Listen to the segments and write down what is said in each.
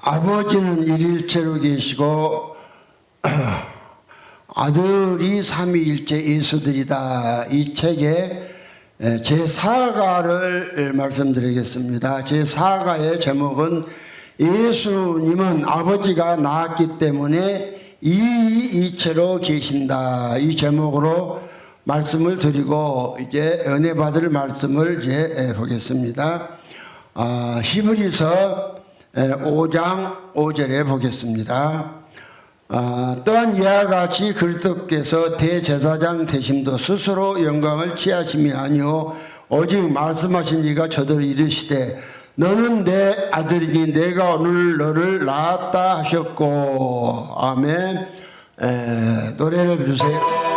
아버지는 일일체로 계시고 아들이 삼위일체 예수들이다. 이 책에 제4가를 말씀드리겠습니다. 제4가의 제목은 예수님은 아버지가 낳았기 때문에 이이체로 계신다. 이 제목으로 말씀을 드리고 이제 은혜 받을 말씀을 이제 보겠습니다. 히브리서 5장 5절에 보겠습니다. 또한 이와 같이 그리스도께서 대제사장 되심도 스스로 영광을 취하심이 아니요 오직 말씀하신 이가 저들을 이르시되 너는 내 아들이니 내가 오늘 너를 낳았다 하셨고. 아멘. 노래를 부르세요.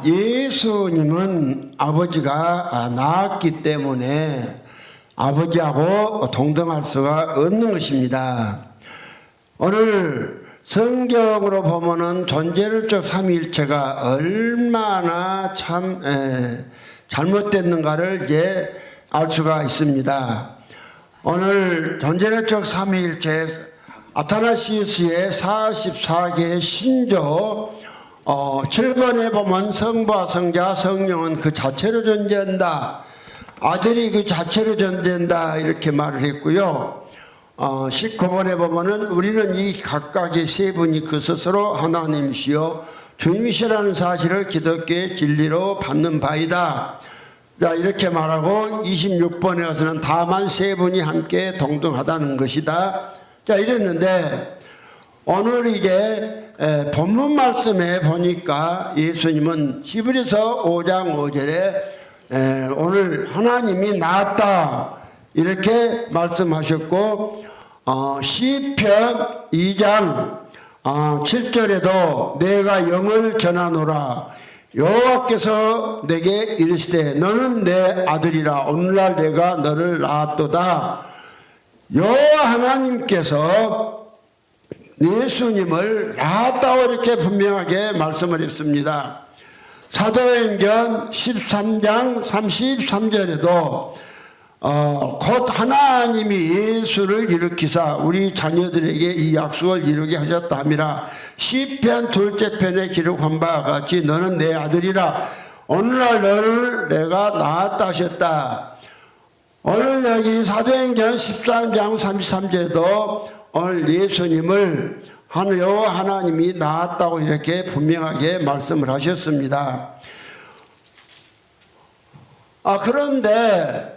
예수님은 아버지가 낳았기 때문에 아버지하고 동등할 수가 없는 것입니다. 오늘 성경으로 보면은 존재론적 삼위일체가 얼마나 참 잘못됐는가를 이제 알 수가 있습니다. 오늘 존재론적 삼위일체 아타나시우스의 44개의 신조 7번에 보면 성부와 성자 성령은 그 자체로 존재한다. 아들이 그 자체로 존재한다. 이렇게 말을 했고요. 19번에 보면은 우리는 이 각각의 세 분이 그 스스로 하나님이시요 주님이시라는 사실을 기독교의 진리로 받는 바이다. 자, 이렇게 말하고 26번에 와서는 다만 세 분이 함께 동등하다는 것이다. 자, 이랬는데 오늘 이제 본문 말씀에 보니까 예수님은 히브리서 5장 5절에 오늘 하나님이 나았다 이렇게 말씀하셨고 시편 2장 7절에도 내가 영을 전하노라 여호와께서 내게 이르시되 너는 내 아들이라 오늘날 내가 너를 낳았도다. 여호와 하나님께서 예수님을 낳았다고 이렇게 분명하게 말씀을 했습니다. 사도행전 13장 33절에도 곧 하나님이 예수를 일으키사 우리 자녀들에게 이 약속을 이루게 하셨다 함이라. 시편 2째 편에 기록한 바와 같이 너는 내 아들이라 오늘날 너를 내가 낳았다 하셨다. 오늘 여기 사도행전 13장 33절에도 오늘 예수님을 여호와 하나님이 낳았다고 이렇게 분명하게 말씀을 하셨습니다. 그런데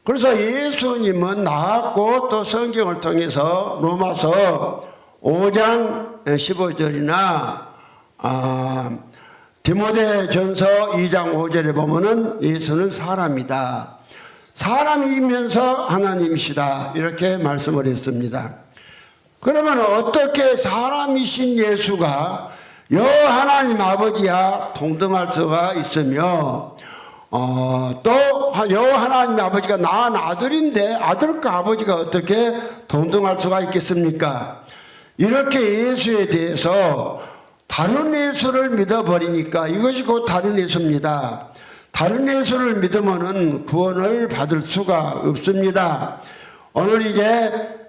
그래서 예수님은 낳았고 또 성경을 통해서 로마서 5장 15절이나 디모데전서 2장 5절에 보면은 예수는 사람이다. 사람이면서 하나님이시다. 이렇게 말씀을 했습니다. 그러면 어떻게 사람이신 예수가 여호와 하나님 아버지와 동등할 수가 있으며 또 여호와 하나님 아버지가 낳은 아들인데 아들과 아버지가 어떻게 동등할 수가 있겠습니까? 이렇게 예수에 대해서 다른 예수를 믿어버리니까 이것이 곧 다른 예수입니다. 다른 예수를 믿으면은 구원을 받을 수가 없습니다. 오늘 이제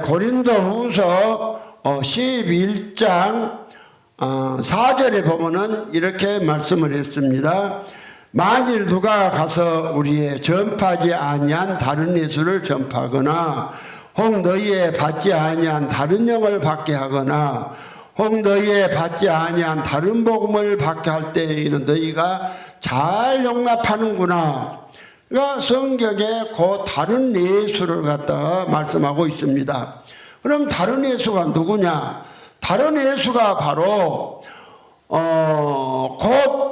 고린도후서 11장 4절에 보면은 이렇게 말씀을 했습니다. 만일 누가 가서 우리의 전파하지 아니한 다른 예수를 전파하거나 혹 너희의 받지 아니한 다른 영을 받게 하거나 혹 너희의 받지 아니한 다른 복음을 받게 할 때에는 너희가 잘 용납하는구나. 그러니까 성경에 그 다른 예수를 갖다가 말씀하고 있습니다. 그럼 다른 예수가 누구냐? 다른 예수가 바로 곧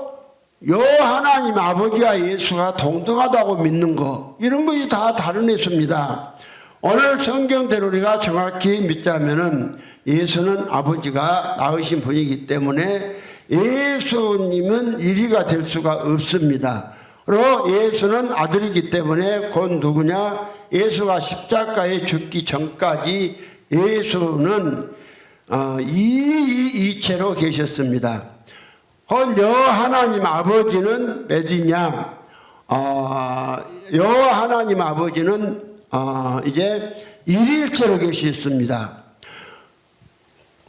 여호와 하나님 아버지와 예수가 동등하다고 믿는 거, 이런 것이 다 다른 예수입니다. 오늘 성경대로 우리가 정확히 믿자면은 예수는 아버지가 낳으신 분이기 때문에 예수님은 이리가 될 수가 없습니다. 그리고 예수는 아들이기 때문에 곧 누구냐? 예수가 십자가에 죽기 전까지 예수는 이체로 계셨습니다. 곧 여호와 하나님 아버지는 몇이냐? 여호와 하나님 아버지는 이제 일일체로 계셨습니다.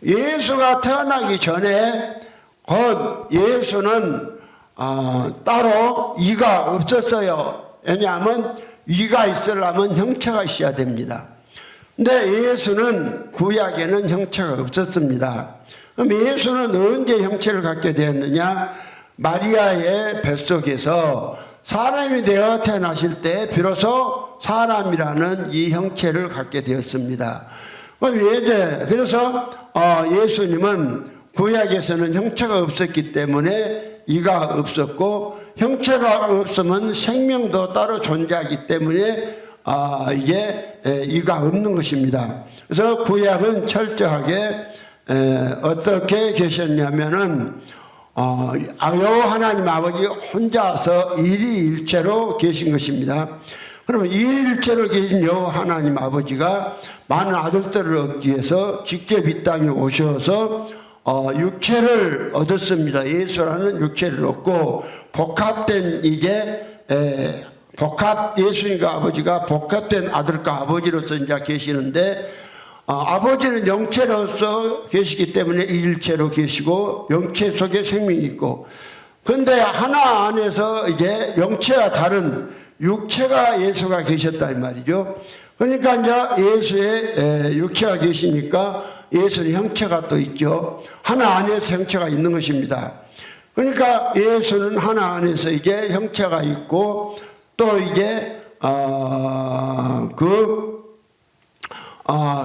예수가 태어나기 전에 곧 예수는 따로 이가 없었어요. 왜냐하면 이가 있으려면 형체가 있어야 됩니다. 근데 예수는 구약에는 형체가 없었습니다. 그럼 예수는 언제 형체를 갖게 되었느냐? 마리아의 뱃속에서 사람이 되어 태어나실 때 비로소 사람이라는 이 형체를 갖게 되었습니다. 그래서 예수님은 구약에서는 형체가 없었기 때문에 이가 없었고, 형체가 없으면 생명도 따로 존재하기 때문에 이게 이가 없는 것입니다. 그래서 구약은 철저하게 어떻게 계셨냐면은 여호와 하나님 아버지 혼자서 일이일체로 계신 것입니다. 그러면 일체로 계신 여호와 하나님 아버지가 많은 아들들을 얻기 위해서 직접 이 땅에 오셔서 육체를 얻었습니다. 예수라는 육체를 얻고 복합된 예수님과 아버지가 복합된 아들과 아버지로서 이제 계시는데, 아버지는 영체로서 계시기 때문에 일체로 계시고 영체 속에 생명이 있고, 근데 하나 안에서 이제 영체와 다른 육체가 예수가 계셨다 이 말이죠. 그러니까 이제 예수의 육체가 계시니까 예수는 형체가 또 있죠. 하나 안에서 형체가 있는 것입니다. 그러니까 예수는 하나 안에서 이제 형체가 있고, 또 이제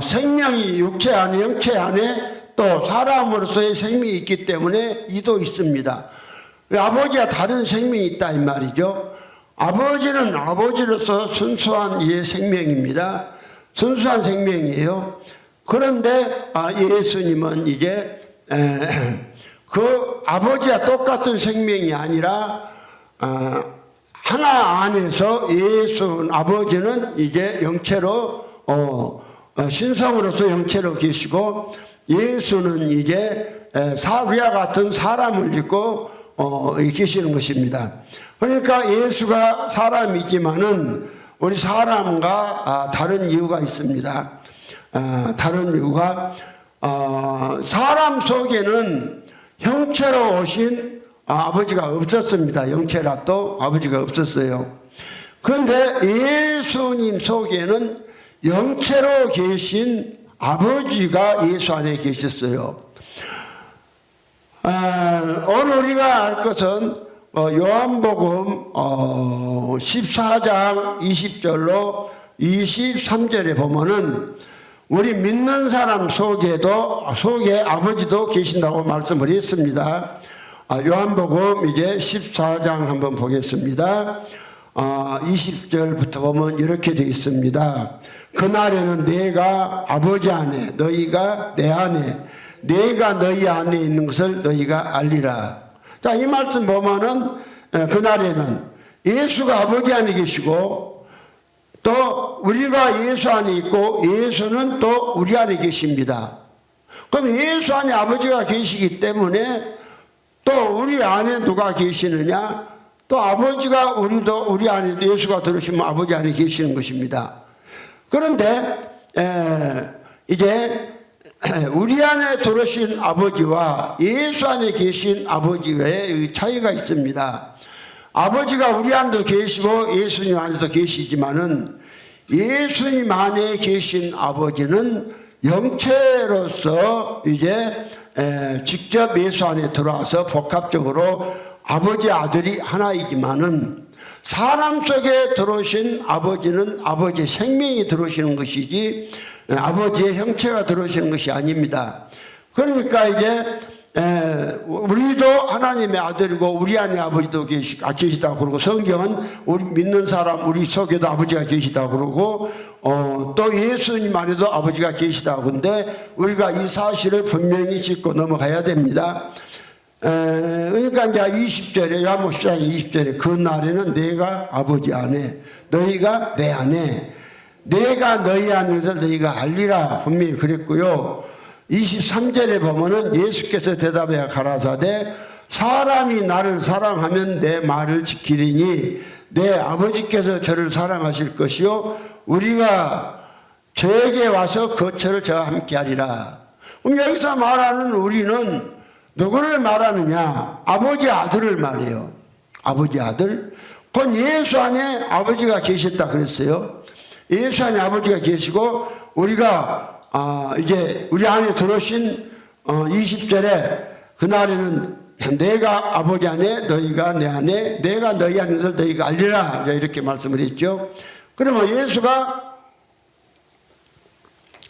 생명이 육체 안에, 형체 안에 또 사람으로서의 생명이 있기 때문에 이도 있습니다. 아버지와 다른 생명이 있다 이 말이죠. 아버지는 아버지로서 순수한 생명입니다. 순수한 생명이에요. 그런데 예수님은 이제 그 아버지와 똑같은 생명이 아니라 하나 안에서 아버지는 이제 영체로 신성으로서 영체로 계시고, 예수는 이제 우리와 같은 사람을 입고 계시는 것입니다. 그러니까 예수가 사람이지만은 우리 사람과 다른 이유가 있습니다. 다른 이유가 사람 속에는 형체로 오신 아버지가 없었습니다. 영체라도 아버지가 없었어요. 그런데 예수님 속에는 영체로 계신 아버지가 예수 안에 계셨어요. 오늘 우리가 알 것은 요한복음 14장 20절로 23절에 보면은 우리 믿는 사람 속에 아버지도 계신다고 말씀을 했습니다. 요한복음 이제 14장 한번 보겠습니다. 20절부터 보면 이렇게 되어 있습니다. 그날에는 내가 아버지 안에, 너희가 내 안에, 내가 너희 안에 있는 것을 너희가 알리라. 자, 이 말씀 보면은 그날에는 예수가 아버지 안에 계시고, 또 우리가 예수 안에 있고 예수는 또 우리 안에 계십니다. 그럼 예수 안에 아버지가 계시기 때문에 또 우리 안에 누가 계시느냐? 또 아버지가 우리 안에 예수가 들어오시면 아버지 안에 계시는 것입니다. 그런데 이제 우리 안에 들어오신 아버지와 예수 안에 계신 아버지의 차이가 있습니다. 아버지가 우리 안에도 계시고 예수님 안에도 계시지만은 예수님 안에 계신 아버지는 영체로서 이제 직접 예수 안에 들어와서 복합적으로 아버지 아들이 하나이지만은 사람 속에 들어오신 아버지는 아버지의 생명이 들어오시는 것이지 아버지의 형체가 들어오시는 것이 아닙니다. 그러니까 이제 우리도 하나님의 아들이고 우리 안에 아버지도 계시다고 그러고, 성경은 우리 믿는 사람 우리 속에도 아버지가 계시다고 그러고, 또 예수님 안에도 아버지가 계시다고. 근데 우리가 이 사실을 분명히 짚고 넘어가야 됩니다. 그러니까 이제 20절에 요한복음 14장 20절에 그날에는 내가 아버지 안에, 너희가 내 안에, 내가 너희 안에서 너희가 알리라 분명히 그랬고요. 23절에 보면은 예수께서 대답하여 가라사대 사람이 나를 사랑하면 내 말을 지키리니 내 아버지께서 저를 사랑하실 것이요 우리가 저에게 와서 거처를 저와 함께 하리라. 그럼 여기서 말하는 우리는 누구를 말하느냐? 아버지 아들을 말해요. 아버지 아들. 그건 예수 안에 아버지가 계셨다 그랬어요. 예수 안에 아버지가 계시고 우리가 이제 우리 안에 들어오신 20절에 그날에는 내가 아버지 안에 너희가 내 안에 내가 너희 안에 것을 너희가 알리라 이렇게 말씀을 했죠. 그러면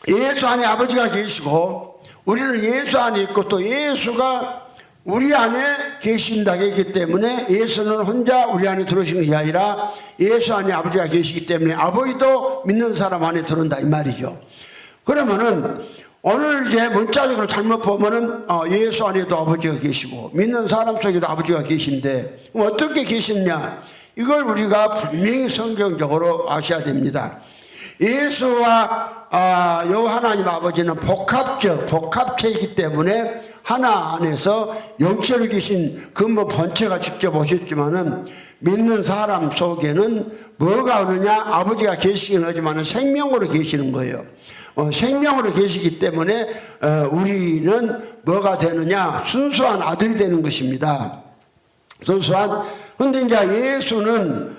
예수 안에 아버지가 계시고 우리는 예수 안에 있고 또 예수가 우리 안에 계신다고 했기 때문에 예수는 혼자 우리 안에 들어오신 것이 아니라 예수 안에 아버지가 계시기 때문에 아버지도 믿는 사람 안에 들어온다 이 말이죠. 그러면은 오늘 이제 문자적으로 잘못 보면은 예수 안에도 아버지가 계시고 믿는 사람 속에도 아버지가 계신데 어떻게 계시냐? 이걸 우리가 분명히 성경적으로 아셔야 됩니다. 예수와 요 하나님 아버지는 복합체이기 때문에 하나 안에서 영체로 계신 근본 본체가 직접 오셨지만은 믿는 사람 속에는 뭐가 오느냐? 아버지가 계시긴 하지만 생명으로 계시는 거예요. 생명으로 계시기 때문에 우리는 뭐가 되느냐? 순수한 아들이 되는 것입니다. 근데 이제 예수는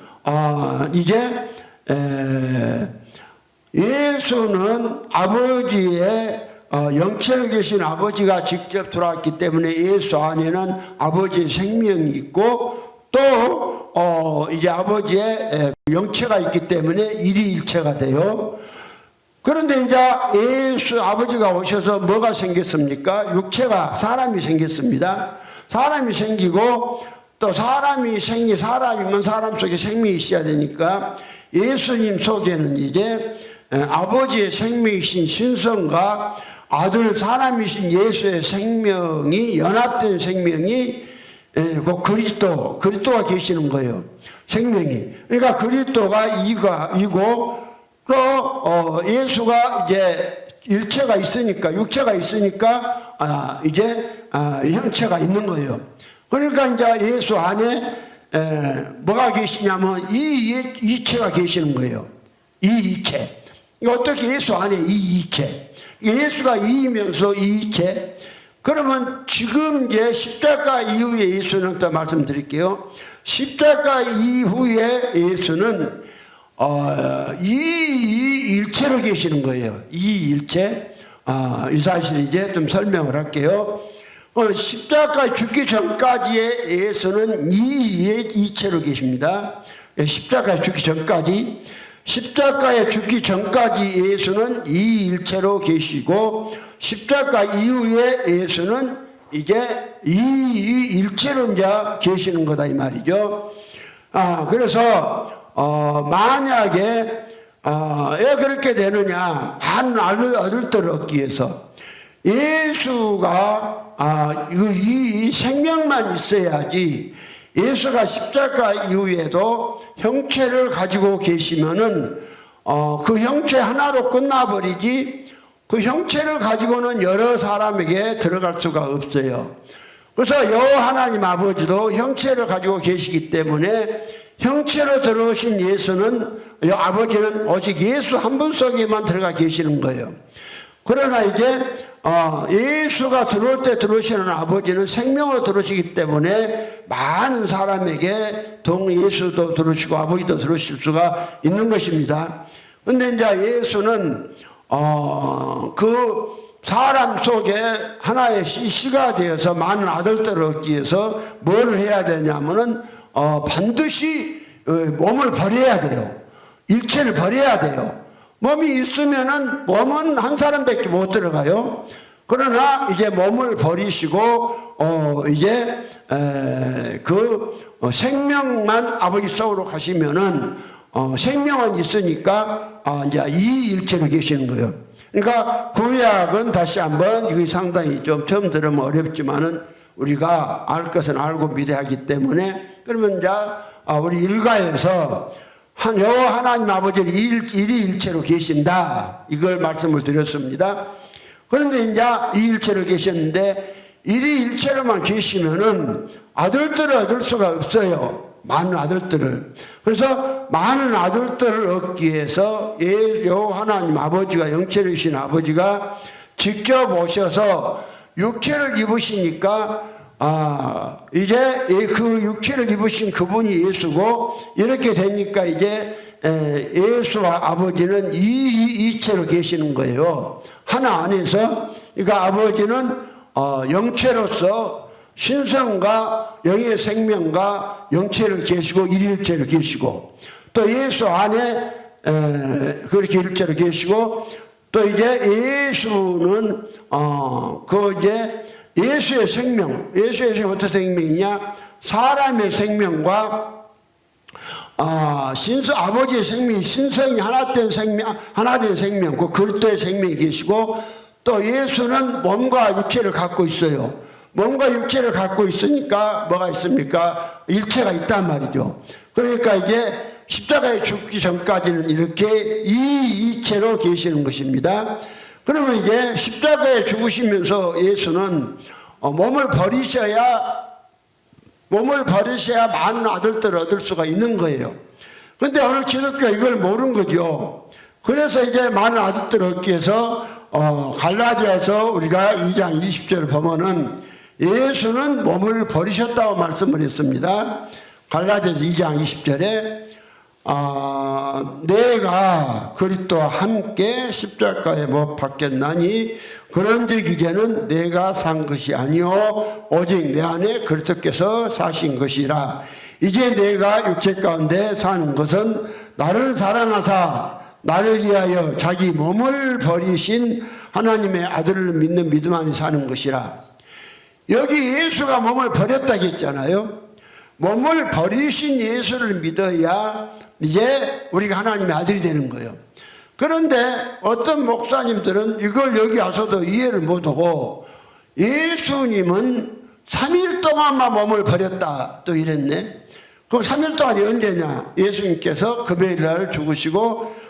예수는 아버지의 영체로 계신 아버지가 직접 들어왔기 때문에 예수 안에는 아버지의 생명이 있고 또 이제 아버지의 영체가 있기 때문에 일이일체가 돼요. 그런데 이제 예수 아버지가 오셔서 뭐가 생겼습니까? 육체가 사람이 생겼습니다. 사람이 생기고 또 사람이면 사람 속에 생명이 있어야 되니까 예수님 속에는 이제 아버지의 생명이신 신성과 아들 사람이신 예수의 생명이 연합된 생명이 그 그리스도가 계시는 거예요. 생명이. 그러니까 그리스도가 이고 또 예수가 이제 일체가 있으니까 육체가 있으니까 이제 형체가 있는 거예요. 그러니까 이제 예수 안에 뭐가 계시냐면 이 이체가 계시는 거예요. 이 이체. 어떻게 예수 안에 이 이체. 예수가 이이면서 이 이체. 그러면 지금 이제 십자가 이후에 예수는 또 말씀드릴게요. 십자가 이후에 예수는 이 일체로 계시는 거예요. 이 일체. 이 사실 이제 좀 설명을 할게요. 십자가 죽기 전까지의 예수는 이 이체로 계십니다. 십자가에 죽기 전까지 예수는 이 일체로 계시고 십자가 이후에 예수는 이제 이 일체로 이제 계시는 거다 이 말이죠. 그래서 만약에 왜 그렇게 되느냐? 많은 아들들을 얻기 위해서 예수가 이 생명만 있어야지. 예수가 십자가 이후에도 형체를 가지고 계시면은 그 형체 하나로 끝나버리지 그 형체를 가지고는 여러 사람에게 들어갈 수가 없어요. 그래서 여 하나님 아버지도 형체를 가지고 계시기 때문에 형체로 들어오신 예수는 아버지는 오직 예수 한 분 속에만 들어가 계시는 거예요. 그러나 이제 예수가 들어올 때 들어오시는 아버지는 생명으로 들어오시기 때문에 많은 사람에게 예수도 들어오시고 아버지도 들어오실 수가 있는 것입니다. 근데 이제 예수는 그 사람 속에 하나의 씨가 되어서 많은 아들들을 얻기 위해서 뭘 해야 되냐면은 반드시 몸을 버려야 돼요. 일체를 버려야 돼요. 몸이 있으면은 몸은 한 사람밖에 못 들어가요. 그러나 이제 몸을 버리시고 이제 생명만 아버지 속으로 가시면은 생명은 있으니까 이제 이 일체로 계시는 거예요. 그러니까 구약은 다시 한번 이게 상당히 좀 처음 들으면 어렵지만은 우리가 알 것은 알고 믿어야 하기 때문에 그러면 이제 우리 일가에서 하나님 아버지는 일체로 계신다. 이걸 말씀을 드렸습니다. 그런데 이제 이 일체로 계셨는데 일체로만 계시면은 아들들을 얻을 수가 없어요. 많은 아들들을. 그래서 많은 아들들을 얻기 위해서 하나님 아버지가 영체로이신 아버지가 직접 오셔서 육체를 입으시니까 이제 그 육체를 입으신 그분이 예수고 이렇게 되니까 이제 예수와 아버지는 이체로 계시는 거예요. 하나 안에서. 그러니까 아버지는 영체로서 신성과 영의 생명과 영체를 계시고 일일체로 계시고 또 예수 안에 그렇게 일체로 계시고 또 이제 예수는 이제 예수의 생명 어떤 생명이냐? 사람의 생명과 아버지의 생명이 신성이 하나 된 생명, 그 그리스도의 생명이 계시고 또 예수는 몸과 육체를 갖고 있어요. 몸과 육체를 갖고 있으니까 뭐가 있습니까? 일체가 있단 말이죠. 그러니까 이제 십자가에 죽기 전까지는 이렇게 이체로 계시는 것입니다. 그러면 이제 십자가에 죽으시면서 예수는 몸을 버리셔야 많은 아들들을 얻을 수가 있는 거예요. 그런데 오늘 기독교가 이걸 모르는 거죠. 그래서 이제 많은 아들들을 얻기 위해서 갈라디아서 우리가 2장 20절을 보면은 예수는 몸을 버리셨다고 말씀을 했습니다. 갈라디아서 2장 20절에 내가 그리스도와 함께 십자가에 못 박혔나니 그런즉 이제는 내가 산 것이 아니요 오직 내 안에 그리스도께서 사신 것이라. 이제 내가 육체 가운데 사는 것은 나를 사랑하사 나를 위하여 자기 몸을 버리신 하나님의 아들을 믿는 믿음 안에 사는 것이라. 여기 예수가 몸을 버렸다고 했잖아요. 몸을 버리신 예수를 믿어야 이제 우리가 하나님의 아들이 되는 거예요. 그런데 어떤 목사님들은 이걸 여기 와서도 이해를 못하고 예수님은 3일 동안만 몸을 버렸다 또 이랬네. 그럼 3일 동안이 언제냐? 예수님께서 금요일 날 죽으시고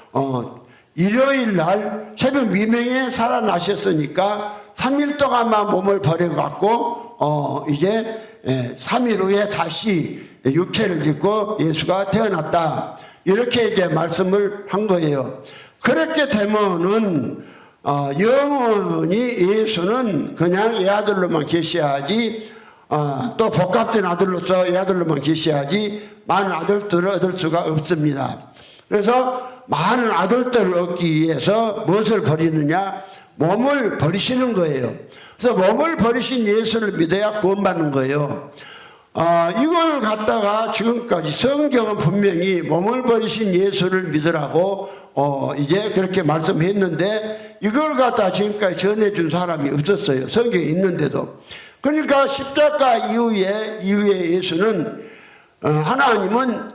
일요일 날 새벽 미명에 살아나셨으니까 3일 동안만 몸을 버려갖고 이제 3일 후에 다시 육체를 입고 예수가 태어났다. 이렇게 이제 말씀을 한 거예요. 그렇게 되면은 영원히 예수는 그냥 애아들로만 계셔야지 또 복합된 아들로서 애아들로만 계셔야지 많은 아들들을 얻을 수가 없습니다. 그래서 많은 아들들을 얻기 위해서 무엇을 버리느냐? 몸을 버리시는 거예요. 그래서 몸을 버리신 예수를 믿어야 구원받는 거예요. 이걸 갖다가 지금까지 성경은 분명히 몸을 버리신 예수를 믿으라고 이제 그렇게 말씀했는데 이걸 갖다 지금까지 전해준 사람이 없었어요. 성경에 있는데도. 그러니까 십자가 이후에 예수는 하나님은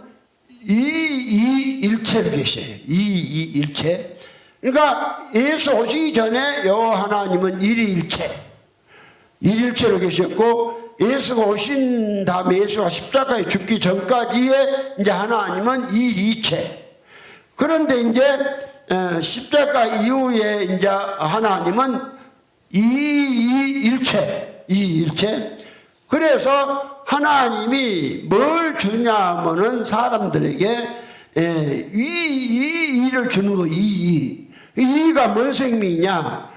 일체로 계셔요. 일체. 그러니까 예수 오시기 전에 여호와 하나님은 일일체로 계셨고 예수가 오신 다음에 예수가 십자가에 죽기 전까지의 이제 하나님은 이체. 그런데 이제 십자가 이후에 이제 하나님은 일체. 그래서 하나님이 뭘 주냐 하면은 사람들에게 이를 주는 거. 이가 뭔 생명이냐?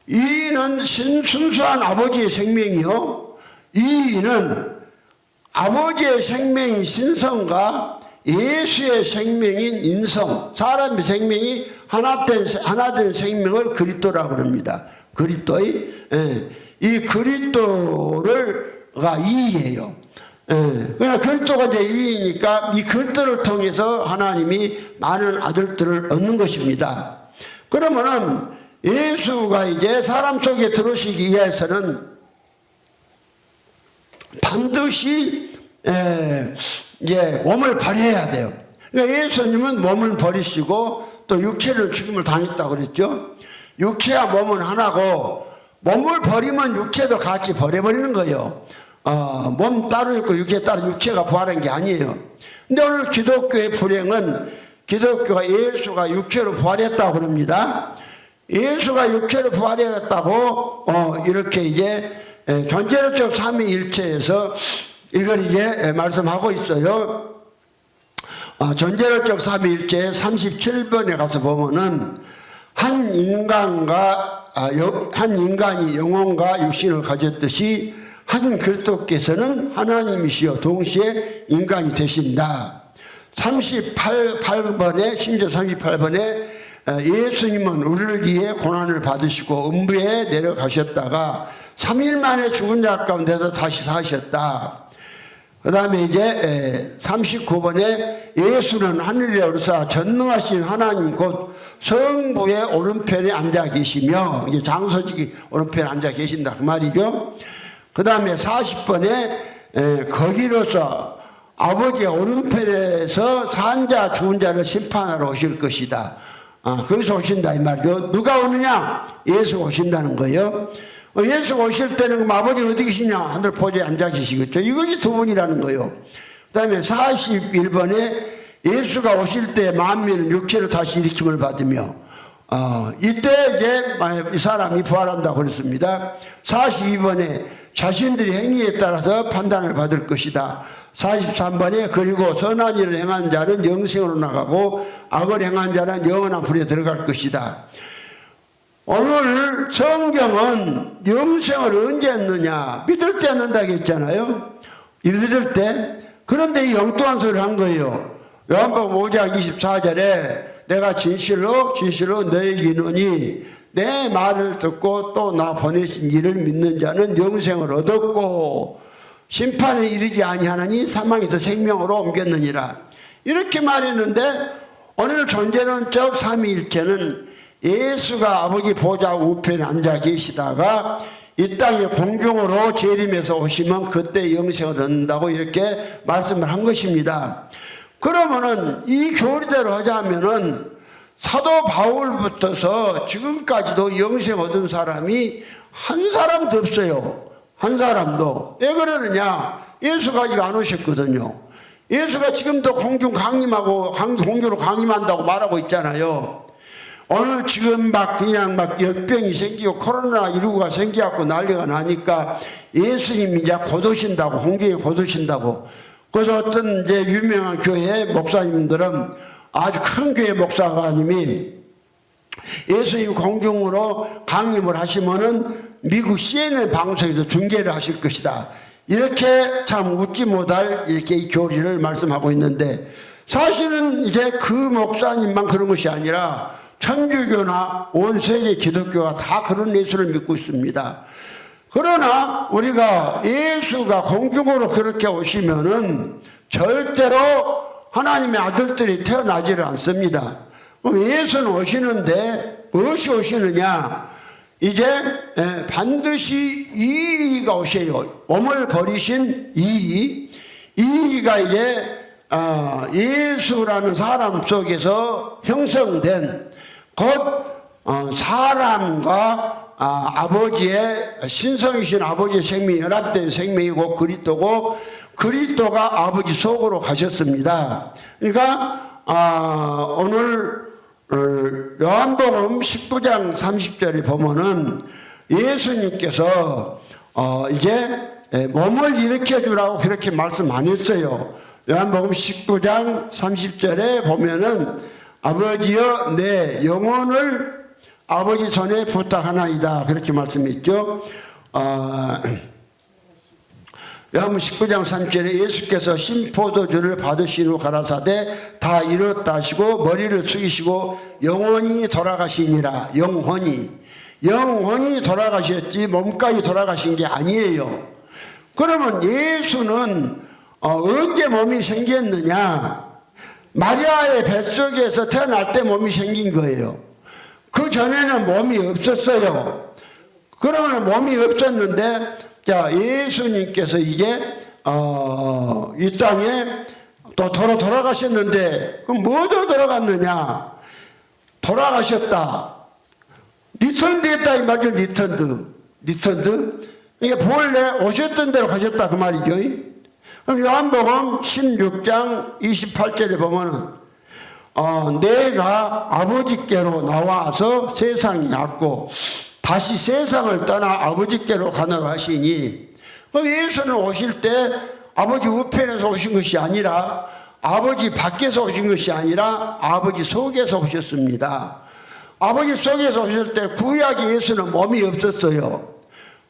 이는 순수한 아버지의 생명이요. 이는 아버지의 생명인 신성과 예수의 생명인 인성, 사람의 생명이 하나 된 생명을 그리스도라고 합니다. 이 그리스도가 이예요. 그냥 그리스도가 이제 이니까 이 그리스도를 통해서 하나님이 많은 아들들을 얻는 것입니다. 그러면은 예수가 이제 사람 속에 들어오시기 위해서는 반드시 이제 몸을 버려야 돼요. 그러니까 예수님은 몸을 버리시고 또 육체를 죽임을 당했다고 그랬죠. 육체와 몸은 하나고 몸을 버리면 육체도 같이 버려버리는 거예요. 몸 따로 있고 육체 따로 육체가 부활한 게 아니에요. 근데 오늘 기독교의 불행은 기독교가 예수가 육체로 부활했다고 그럽니다. 예수가 육체로 부활했다고 이렇게 이제 존재론적 삼위일체에서 이걸 이제 말씀하고 있어요. 존재론적 삼위일체 37번에 가서 보면은 한 인간이 영혼과 육신을 가졌듯이 한 그리스도께서는 하나님이시여 동시에 인간이 되신다. 38번에 심지어 38번에 예수님은 우리를 위해 고난을 받으시고 음부에 내려가셨다가 3일 만에 죽은 자 가운데서 다시 사셨다. 그 다음에 이제 39번에 예수는 하늘에 오르사 전능하신 하나님 곧 성부의 오른편에 앉아 계시며, 이제 장소직이 오른편에 앉아 계신다 그 말이죠. 그 다음에 40번에 거기로서 아버지의 오른편에서 산 자 죽은 자를 심판하러 오실 것이다. 거기서 오신다 이 말이죠. 누가 오느냐? 예수가 오신다는 거예요. 예수가 오실 때는 그럼 아버지는 어디 계시냐? 하늘 보좌에 앉아 계시겠죠. 이것이 두 분이라는 거예요. 그다음에 41번에 예수가 오실 때 만민은 육체로 다시 일으킴을 받으며 이때 이제 이 사람이 부활한다고 그랬습니다. 42번에 자신들이 행위에 따라서 판단을 받을 것이다. 43번에 그리고 선한 일을 행한 자는 영생으로 나가고 악을 행한 자는 영원한 불에 들어갈 것이다. 오늘 성경은 영생을 언제 했느냐? 믿을 때 했는다고 했잖아요. 믿을 때. 그런데 이 엉뚱한 소리를 한 거예요. 요한복음 5장 24절에 내가 진실로 너에게 이르노니 내 말을 듣고 또 나 보내신 이를 믿는 자는 영생을 얻었고 심판에 이르지 아니하나니 사망에서 생명으로 옮겼느니라. 이렇게 말했는데 오늘 존재론적 삼위일체는 예수가 아버지 보좌 우편에 앉아 계시다가 이 땅에 공중으로 재림해서 오시면 그때 영생을 얻는다고 이렇게 말씀을 한 것입니다. 그러면은 이 교리대로 하자면은 사도 바울부터서 지금까지도 영생 얻은 사람이 한 사람도 없어요. 한 사람도. 왜 그러느냐? 예수가 아직 안 오셨거든요. 예수가 지금도 공중 강림하고 공중으로 강림한다고 말하고 있잖아요. 오늘 지금 그냥 역병이 생기고 코로나19가 생겨갖고 난리가 나니까 예수님이 이제 곧 오신다고, 공중에 곧 오신다고. 그래서 어떤 이제 유명한 교회 목사님들은 아주 큰 교회 목사님이 예수님 공중으로 강림을 하시면은 미국 CNN 방송에서 중계를 하실 것이다. 이렇게 참 웃지 못할 이렇게 이 교리를 말씀하고 있는데 사실은 이제 그 목사님만 그런 것이 아니라 천주교나 온 세계 기독교가 다 그런 예수를 믿고 있습니다. 그러나 우리가 예수가 공중으로 그렇게 오시면은 절대로 하나님의 아들들이 태어나지를 않습니다. 그럼 예수는 오시는데 무엇이 오시느냐? 이제 반드시 이의가 오세요. 몸을 버리신 이의가 이제 예수라는 사람 속에서 형성된 곧 사람과 아버지의 신성이신 아버지의 생명이 연합된 생명이고 그리스도고 그리스도가 아버지 속으로 가셨습니다. 그러니까 오늘 요한복음 19장 30절에 보면은 예수님께서 이제 몸을 일으켜 주라고 그렇게 말씀 안 했어요. 요한복음 19장 30절에 보면은 아버지여 내 영혼을 아버지 손에 부탁하나이다 그렇게 말씀했죠. 요한복음 19장 3절에 예수께서 신포도주를 받으신 후 가라사대 다 이뤘다 하시고 머리를 숙이시고 영혼이 돌아가시니라. 영혼이 돌아가셨지 몸까지 돌아가신 게 아니에요. 그러면 예수는 언제 몸이 생겼느냐? 마리아의 뱃속에서 태어날 때 몸이 생긴 거예요. 그 전에는 몸이 없었어요. 그러면 몸이 없었는데 자, 예수님께서 이제 이 땅에 또 돌아가셨는데 그럼 뭐도 돌아갔느냐? 돌아가셨다. 리턴드 했다 이 말이죠. 리턴드. 이게 본래 오셨던 대로 가셨다 그 말이죠. 그럼 요한복음 16장 28절에 보면은 내가 아버지께로 나와서 세상이 왔고 다시 세상을 떠나 아버지께로 가노라 하시니 예수는 오실 때 아버지 우편에서 오신 것이 아니라 아버지 밖에서 오신 것이 아니라 아버지 속에서 오셨습니다. 아버지 속에서 오실 때 구약의 예수는 몸이 없었어요.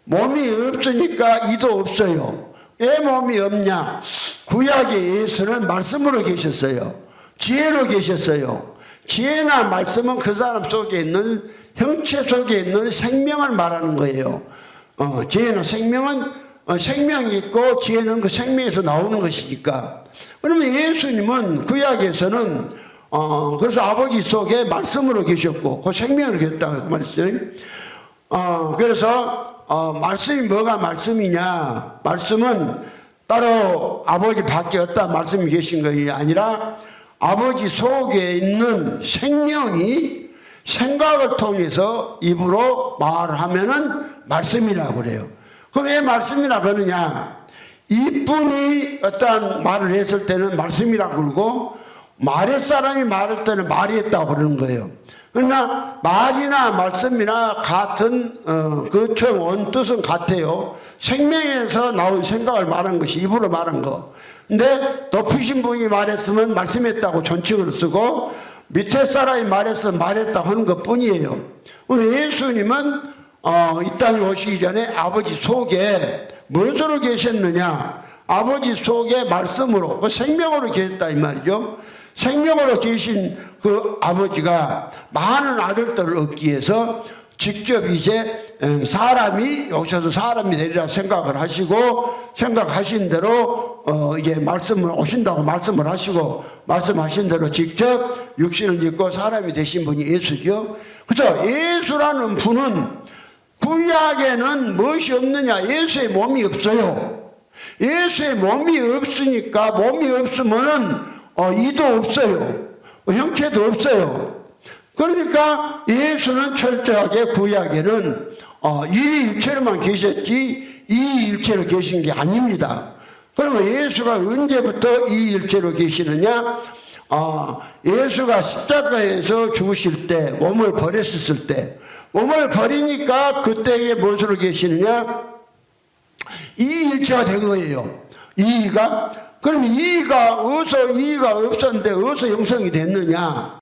몸이 없으니까 이도 없어요. 왜 몸이 없냐? 구약의 예수는 말씀으로 계셨어요. 지혜로 계셨어요. 지혜나 말씀은 그 사람 속에 있는 형체 속에 있는 생명을 말하는 거예요. 지혜나 생명은 생명이 있고 지혜는 그 생명에서 나오는 것이니까. 그러면 예수님은 구약에서는 그래서 아버지 속에 말씀으로 계셨고 그 생명으로 계셨다고 말했어요. 그래서 말씀이 뭐가 말씀이냐? 말씀은 따로 아버지 밖에 없다 말씀이 계신 것이 아니라 아버지 속에 있는 생명이 생각을 통해서 입으로 말하면은 말씀이라고 그래요. 그럼 왜 말씀이라고 하느냐? 이분이 어떠한 말을 했을 때는 말씀이라고 그러고 말의 사람이 말할 때는 말이 했다고 그러는 거예요. 그러나 말이나 말씀이나 같은 그 처음 원뜻은 같아요. 생명에서 나온 생각을 말한 것이 입으로 말한 거. 근데 높으신 분이 말했으면 말씀했다고 존칭을 쓰고 밑에 사람이 말했으면 말했다고 하는 것 뿐이에요. 오늘 예수님은 이 땅에 오시기 전에 아버지 속에 무엇으로 계셨느냐? 아버지 속에 말씀으로, 그 생명으로 계셨다 이 말이죠. 생명으로 계신 그 아버지가 많은 아들들을 얻기 위해서 직접 이제 사람이 오셔서 사람이 되리라 생각을 하시고 생각하신 대로 이제 말씀을 오신다고 말씀을 하시고 말씀하신 대로 직접 육신을 입고 사람이 되신 분이 예수죠. 그래서 예수라는 분은 구약에는 무엇이 없느냐? 예수의 몸이 없어요. 예수의 몸이 없으니까 몸이 없으면은 이도 없어요. 형체도 없어요. 그러니까 예수는 철저하게 구약에는 일체로만 계셨지 이일체로 계신 게 아닙니다. 그러면 예수가 언제부터 이일체로 계시느냐? 예수가 십자가에서 죽으실 때 몸을 버렸을 때 몸을 버리니까 그때에 무엇으로 계시느냐? 이일체가 된 거예요. 이가 그럼 이가 이가 없었는데 어디서 영성이 됐느냐?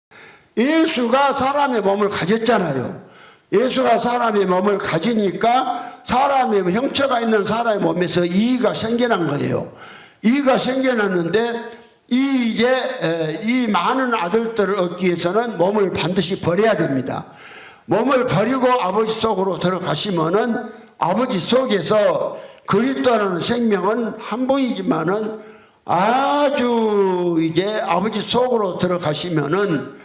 예수가 사람의 몸을 가졌잖아요. 예수가 사람의 몸을 가지니까 사람의 형체가 있는 사람의 몸에서 이가 생겨난 거예요. 이가 생겨났는데 이제 이 많은 아들들을 얻기 위해서는 몸을 반드시 버려야 됩니다. 몸을 버리고 아버지 속으로 들어가시면은 아버지 속에서 그리스도라는 생명은 한 분이지만은 아주 이제 아버지 속으로 들어가시면은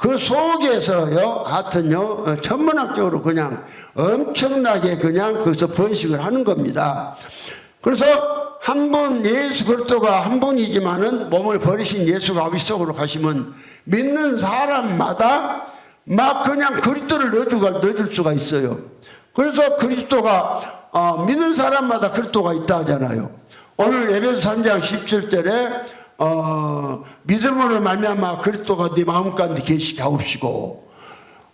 그 속에서요, 하여튼요, 천문학적으로 그냥 엄청나게 그냥 거기서 번식을 하는 겁니다. 그래서 한 분, 예수 그리스도가 한 분이지만은 몸을 버리신 예수가 아버지 속으로 가시면 믿는 사람마다 막 그냥 그리스도를 넣어줄 수가 있어요. 그래서 그리스도가, 믿는 사람마다 그리스도가 있다 하잖아요. 오늘 에베소 3장 17절에 믿음으로 말미암아 그리스도가 네 마음 가운데 계시게 하옵시고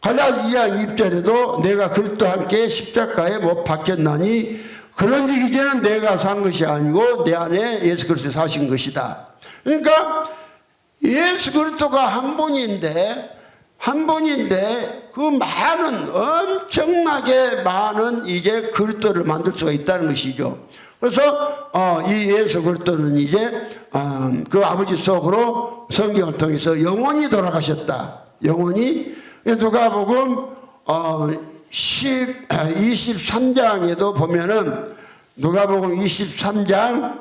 갈라디아 2장 2절에도 내가 그리스도와 함께 십자가에 못 박혔나니 그런 이제는 내가 산 것이 아니고 내 안에 예수 그리스도 사신 것이다. 그러니까 예수 그리스도가 한 분인데 그 많은 엄청나게 많은 이제 그리스도를 만들 수가 있다는 것이죠. 그래서 이 예수 그리스도는 이제 그 아버지 속으로 성경을 통해서 영원히 돌아가셨다. 영원히. 누가복음 23장에도 보면은 누가복음 23장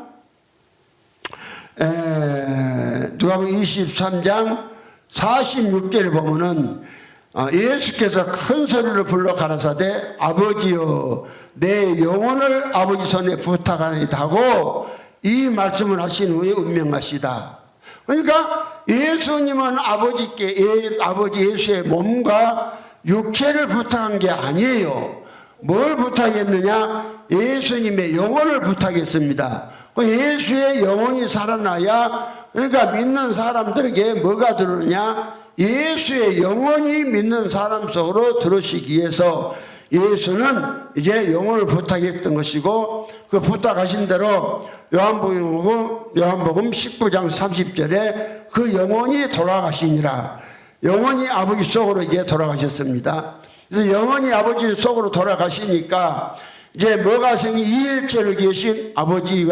누가복음 23장 46절에 보면은 예수께서 큰 소리를 불러 가라사대 아버지여 내 영혼을 아버지 손에 부탁하나이다 하고 이 말씀을 하신 후에 운명하시다. 그러니까 예수님은 아버지 예수의 몸과 육체를 부탁한 게 아니에요. 뭘 부탁했느냐? 예수님의 영혼을 부탁했습니다. 예수의 영혼이 살아나야 그러니까 믿는 사람들에게 뭐가 들어오느냐? 예수의 영혼이 믿는 사람 속으로 들어오시기 위해서 예수는 이제 영혼을 부탁했던 것이고 그 부탁하신 대로 요한복음 19장 30절에 그 영혼이 돌아가시니라. 영혼이 아버지 속으로 이제 돌아가셨습니다. 그래서 영혼이 아버지 속으로 돌아가시니까 이제 뭐가 이일체로 계신 아버지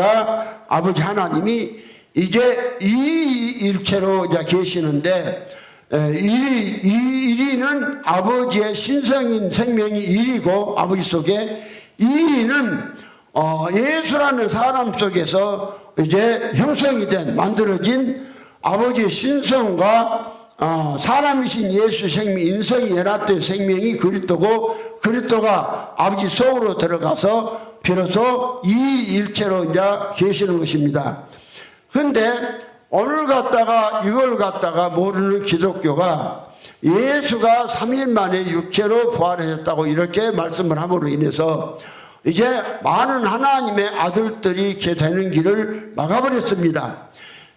하나님이 이제 이 일체로 이제 계시는데 이리는 아버지의 신성인 생명이 일이고 아버지 속에 이리는 예수라는 사람 속에서 이제 형성이 된 만들어진 아버지의 신성과 사람이신 예수 생명 인성이 연합된 생명이 그리스도고 그리스도가 아버지 속으로 들어가서 비로소 이 일체로 이제 계시는 것입니다. 그런데 오늘 이걸 갖다가 모르는 기독교가 예수가 3일 만에 육체로 부활하셨다고 이렇게 말씀을 함으로 인해서 이제 많은 하나님의 아들들이 되는 길을 막아버렸습니다.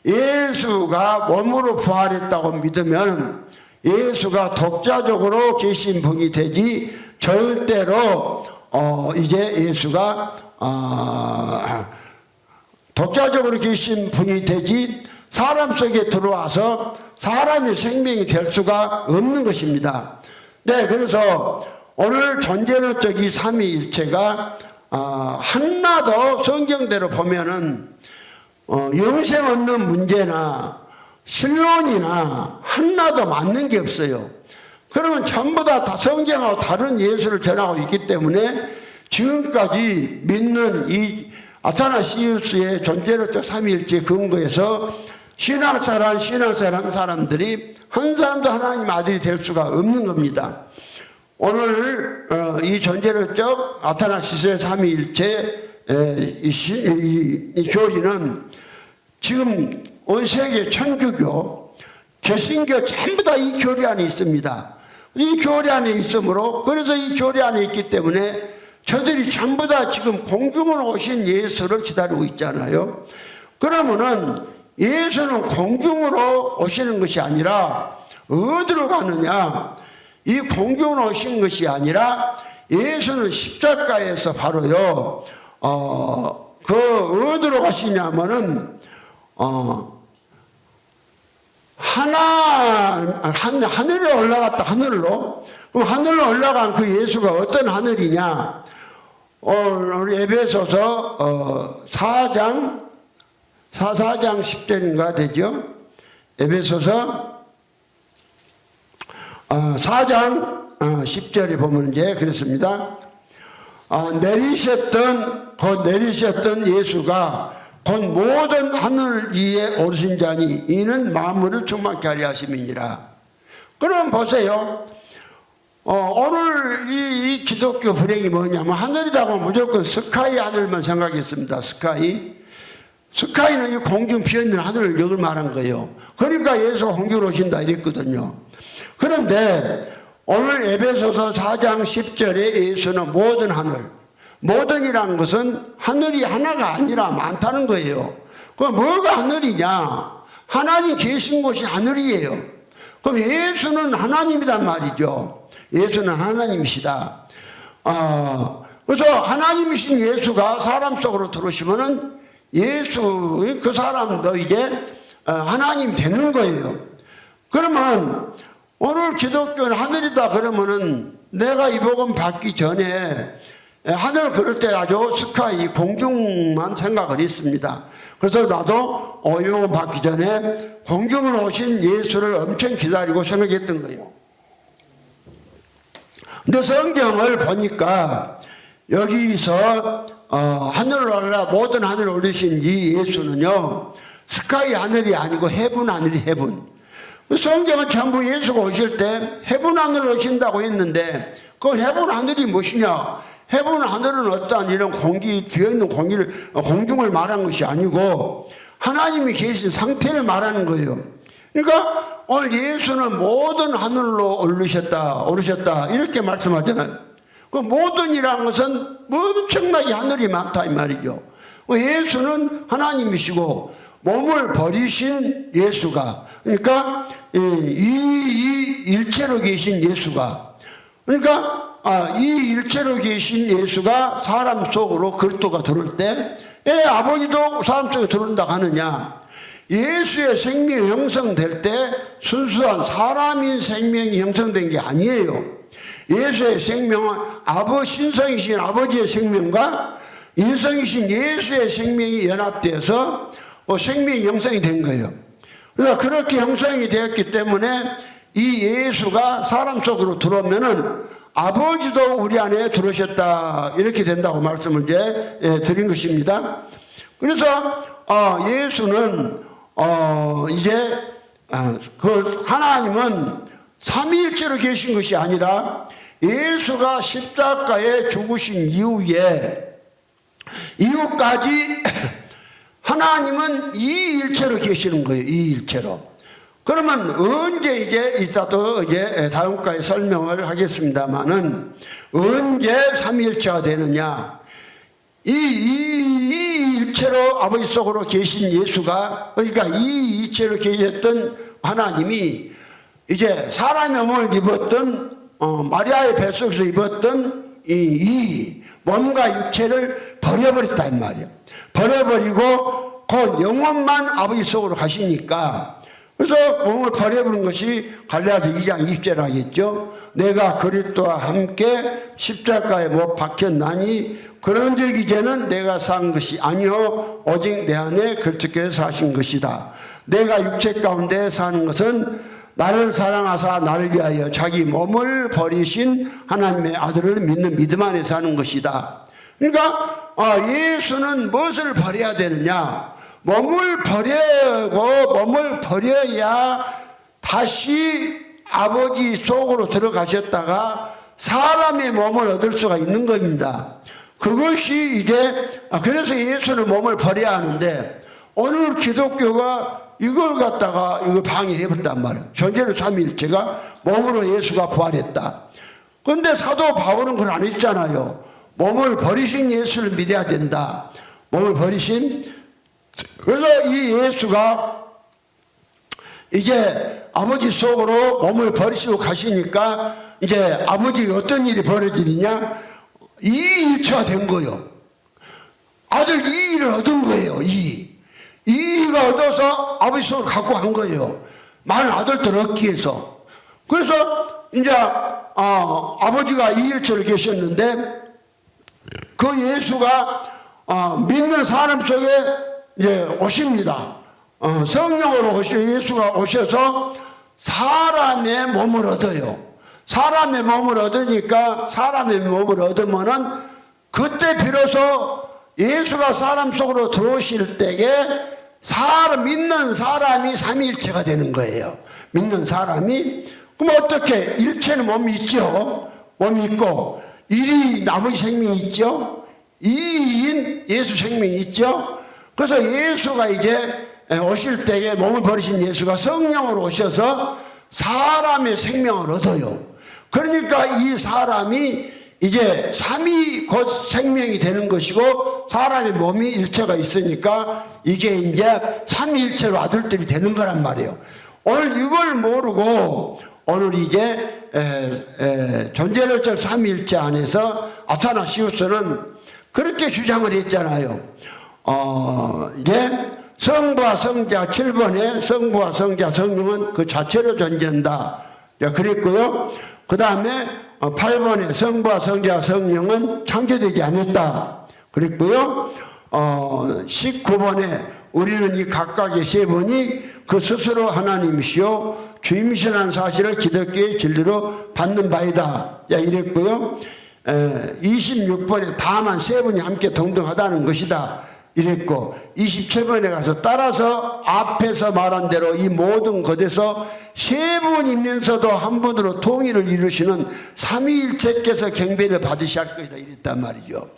예수가 몸으로 부활했다고 믿으면 예수가 독자적으로 계신 분이 되지 절대로 이제 예수가 독자적으로 계신 분이 되지 사람 속에 들어와서 사람의 생명이 될 수가 없는 것입니다. 네, 그래서 오늘 존재론적 이 삼위일체가 하나도 성경대로 보면은 영생 없는 문제나 신론이나 하나도 맞는 게 없어요. 그러면 전부 다 성경하고 다른 예수를 전하고 있기 때문에 지금까지 믿는 이 아타나시우스의 존재론적 삼위일체 근거에서 신앙생활한 사람들이 한 사람도 하나님 아들이 될 수가 없는 겁니다. 오늘 이 존재론적 아타나시스의 삼위일체 이 교리는 지금 온 세계 천주교, 개신교 전부 다 이 교리 안에 있습니다. 이 교리 안에 있으므로 그래서 이 교리 안에 있기 때문에 저들이 전부 다 지금 공중으로 오신 예수를 기다리고 있잖아요. 그러면은 예수는 공중으로 오시는 것이 아니라 어디로 가느냐? 이 공중으로 오신 것이 아니라 예수는 십자가에서 바로요. 그 어디로 가시냐면은 하늘에 올라갔다. 하늘로. 그럼 하늘로 올라간 그 예수가 어떤 하늘이냐? 우리 에베소서 4장 10절인가 되죠? 에베소서 4장 10절에 보면 이제 그렇습니다. 내리셨던 예수가 곧 모든 하늘 위에 오르신 자니 이는 만물을 충만케 하려 하심이니라. 그럼 보세요. 오늘 이 기독교 불행이 뭐냐면 하늘이라고 무조건 스카이 하늘만 생각했습니다. 스카이는 이 공중 비어있는 하늘을 여길 말한 거예요. 그러니까 예수가 공중으로 오신다 이랬거든요. 그런데 오늘 에베소서 4장 10절에 예수는 모든 하늘, 모든이라는 것은 하늘이 하나가 아니라 많다는 거예요. 그럼 뭐가 하늘이냐? 하나님 계신 곳이 하늘이에요. 그럼 예수는 하나님이란 말이죠. 예수는 하나님이시다. 그래서 하나님이신 예수가 사람 속으로 들어오시면은 예수 그 사람도 이제 하나님 되는 거예요. 그러면 오늘 기독교는 하늘이다 그러면은 내가 이 복음 받기 전에 하늘 걸을 때 아주 스카이 공중만 생각을 했습니다. 그래서 나도 이 복음 받기 전에 공중으로 오신 예수를 엄청 기다리고 생각했던 거예요. 근데 성경을 보니까 여기서 하늘로 올라 모든 하늘을 올리신 이 예수는요 스카이 하늘이 아니고 해분 하늘이 해분. 성경은 전부 예수가 오실 때 해분 하늘을 오신다고 했는데 그 해분 하늘이 무엇이냐? 해분 하늘은 어떠한 이런 비어있는 공중을 말한 것이 아니고 하나님이 계신 상태를 말하는 거예요. 그러니까 오늘 예수는 모든 하늘로 오르셨다 이렇게 말씀하잖아요. 그 모든이라는 것은 엄청나게 하늘이 많다 이 말이죠. 예수는 하나님이시고 몸을 버리신 예수가, 그러니까 이 일체로 계신 예수가, 그러니까 이 일체로 계신 예수가 사람 속으로 그리스도가 들어올 때 아버지도 사람 속에 들어온다 하느냐? 예수의 생명이 형성될 때 순수한 사람인 생명이 형성된 게 아니에요. 예수의 생명은 신성이신 아버지의 생명과 인성이신 예수의 생명이 연합되어서 생명이 형성이 된 거예요. 그래서 그렇게 형성이 되었기 때문에 이 예수가 사람 속으로 들어오면은 아버지도 우리 안에 들어오셨다 이렇게 된다고 말씀을 이제 드린 것입니다. 그래서 예수는 이제 그 하나님은 삼위일체로 계신 것이 아니라 예수가 십자가에 죽으신 이후까지 하나님은 이 일체로 계시는 거예요. 이 일체로. 그러면 언제 이따도 다음 과에 설명을 하겠습니다만은 언제 삼위일체가 되느냐? 이 일체로 아버지 속으로 계신 예수가, 그러니까 이 일체로 계셨던 하나님이 이제 사람의 몸을 입었던 마리아의 뱃속에서 입었던 이 몸과 육체를 버려버렸다 이 말이에요. 버려버리고 곧 영혼만 아버지 속으로 가시니까, 그래서 몸을 버려버린 것이 갈라디아 2장 20절 하겠죠. 내가 그리스도와 함께 십자가에 못 박혔나니 그런즉 이제는 내가 산 것이 아니요 오직 내 안에 그리스도께서 사신 것이다. 내가 육체 가운데 사는 것은 나를 사랑하사 나를 위하여 자기 몸을 버리신 하나님의 아들을 믿는 믿음 안에 사는 것이다. 그러니까 예수는 무엇을 버려야 되느냐? 몸을 버리고 몸을 버려야 다시 아버지 속으로 들어가셨다가 사람의 몸을 얻을 수가 있는 겁니다. 그것이 이제 그래서 예수는 몸을 버려야 하는데, 오늘 기독교가 이걸 갖다가 이걸 방해해버렸단 말이에요. 존재로 삼위일체가 몸으로 예수가 부활했다. 그런데 사도 바울은 그걸 안 했잖아요. 몸을 버리신 예수를 믿어야 된다. 몸을 버리신. 그래서 이 예수가 이제 아버지 속으로 몸을 버리시고 가시니까 이제 아버지가 어떤 일이 벌어지느냐? 이일체가 된 거예요. 아들 이의를 얻은 거예요. 이의가 얻어서 아버지 속으로 갖고 간 거예요. 많은 아들들을 얻기 위해서. 그래서 이제 아버지가 이일체로 계셨는데, 그 예수가 믿는 사람 속에 이제 오십니다. 성령으로 예수가 오셔서 사람의 몸을 얻어요. 사람의 몸을 얻으니까, 사람의 몸을 얻으면은 그때 비로소 예수가 사람 속으로 들어오실 때에 믿는 사람이 삼위일체가 되는 거예요. 믿는 사람이. 그럼 어떻게? 일체는 몸이 있죠. 몸이 있고, 일이 아버지 생명이 있죠. 이인 예수 생명이 있죠. 그래서 예수가 이제 오실 때에 몸을 버리신 예수가 성령으로 오셔서 사람의 생명을 얻어요. 그러니까 이 사람이 이제 삼위 곧 생명이 되는 것이고, 사람의 몸이 일체가 있으니까 이게 이제 삼위일체로 아들들이 되는 거란 말이에요. 오늘 이걸 모르고 오늘 이제 존재론적 삼위일체 안에서 아타나시우스는 그렇게 주장을 했잖아요. 이제 성부와 성자 7번에 성부와 성자 성령은 그 자체로 존재한다 그랬고요. 그 다음에 8번에 성부와 성자 성령은 창조되지 않았다 그랬고요. 19번에 우리는 이 각각의 세 분이 그 스스로 하나님이시요 주임이시라는 사실을 기독교의 진리로 받는 바이다 이랬고요. 26번에 다만 세 분이 함께 동등하다는 것이다 이랬고, 27번에 가서 따라서 앞에서 말한 대로 이 모든 것에서 세 분이면서도 한 분으로 통일을 이루시는 삼위일체께서 경배를 받으셔야 할 것이다 이랬단 말이죠.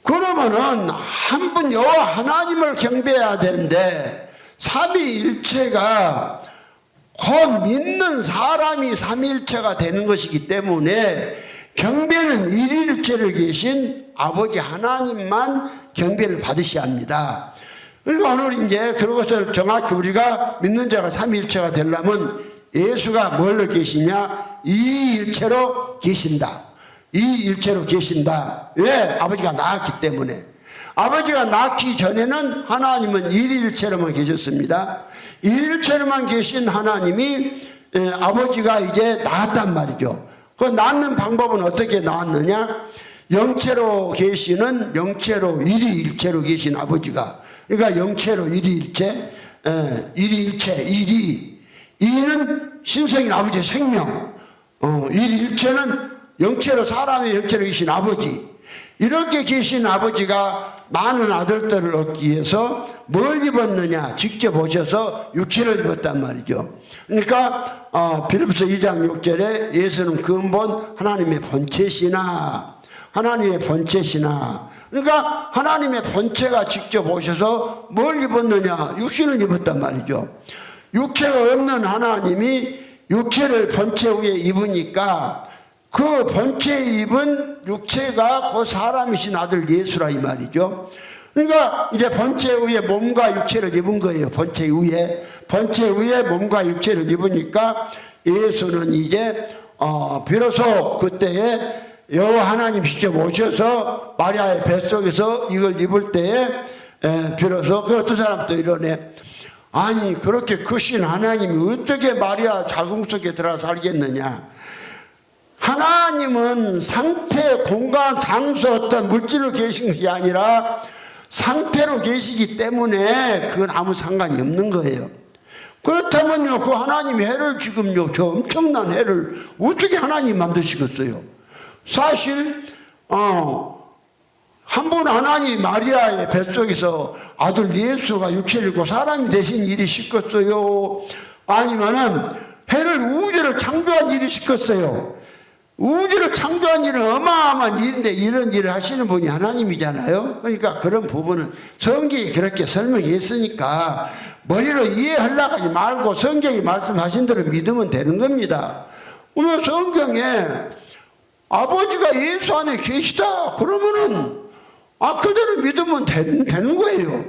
그러면은 한 분 여호와 하나님을 경배해야 되는데, 삼위일체가 곧 믿는 사람이 삼위일체가 되는 것이기 때문에 경배는 일일체로 계신 아버지 하나님만 경배를 받으셔야 합니다. 그러니까 오늘 이제 그것을 정확히 우리가 믿는 자가 삼위일체가 되려면 예수가 뭘로 계시냐? 이일체로 계신다. 이일체로 계신다. 왜? 아버지가 낳았기 때문에. 아버지가 낳기 전에는 하나님은 일일체로만 계셨습니다. 일일체로만 계신 하나님이 아버지가 이제 낳았단 말이죠. 그 낳는 방법은 어떻게 낳았느냐? 영체로 계시는, 영체로 일이일체로 계신 아버지가, 그러니까 영체로 일이일체, 일이일체, 이는 신성인 아버지의 생명, 일이일체는 영체로, 사람의 영체로 계신 아버지. 이렇게 계신 아버지가 많은 아들들을 얻기 위해서 뭘 입었느냐? 직접 오셔서 육체를 입었단 말이죠. 그러니까 빌립보서 2장 6절에 예수는 근본 하나님의 본체시나, 하나님의 본체시나. 그러니까 하나님의 본체가 직접 오셔서 뭘 입었느냐? 육신을 입었단 말이죠. 육체가 없는 하나님이 육체를 본체 위에 입으니까 그 본체에 입은 육체가 그 사람이신 아들 예수라 이 말이죠. 그러니까 이제 본체 위에 몸과 육체를 입은 거예요. 본체 위에 몸과 육체를 입으니까 예수는 이제 비로소 그때에 여호와 하나님 직접 오셔서 마리아의 뱃속에서 이걸 입을 때에 비로소 그 어떤 사람도 이러네. 아니 그렇게 크신 하나님이 어떻게 마리아 자궁 속에 들어 살겠느냐. 하나님은 상태, 공간, 장소 어떤 물질로 계신 것이 아니라 상태로 계시기 때문에 그건 아무 상관이 없는 거예요. 그렇다면요 그 하나님이 해를 지금요 저 엄청난 해를 어떻게 하나님 만드시겠어요. 사실 한 분 하나님 마리아의 뱃속에서 아들 예수가 육체를 입고 사람이 되신 일이 싶겠어요. 아니면은 해를 우주를 창조한 일이 싶겠어요. 우주를 창조한 일은 어마어마한 일인데 이런 일을 하시는 분이 하나님이잖아요. 그러니까 그런 부분은 성경이 그렇게 설명했으니까 머리로 이해하려고 하지 말고 성경이 말씀하신 대로 믿으면 되는 겁니다. 오늘 성경에 아버지가 예수 안에 계시다 그러면은 그대로 믿으면 되는 거예요.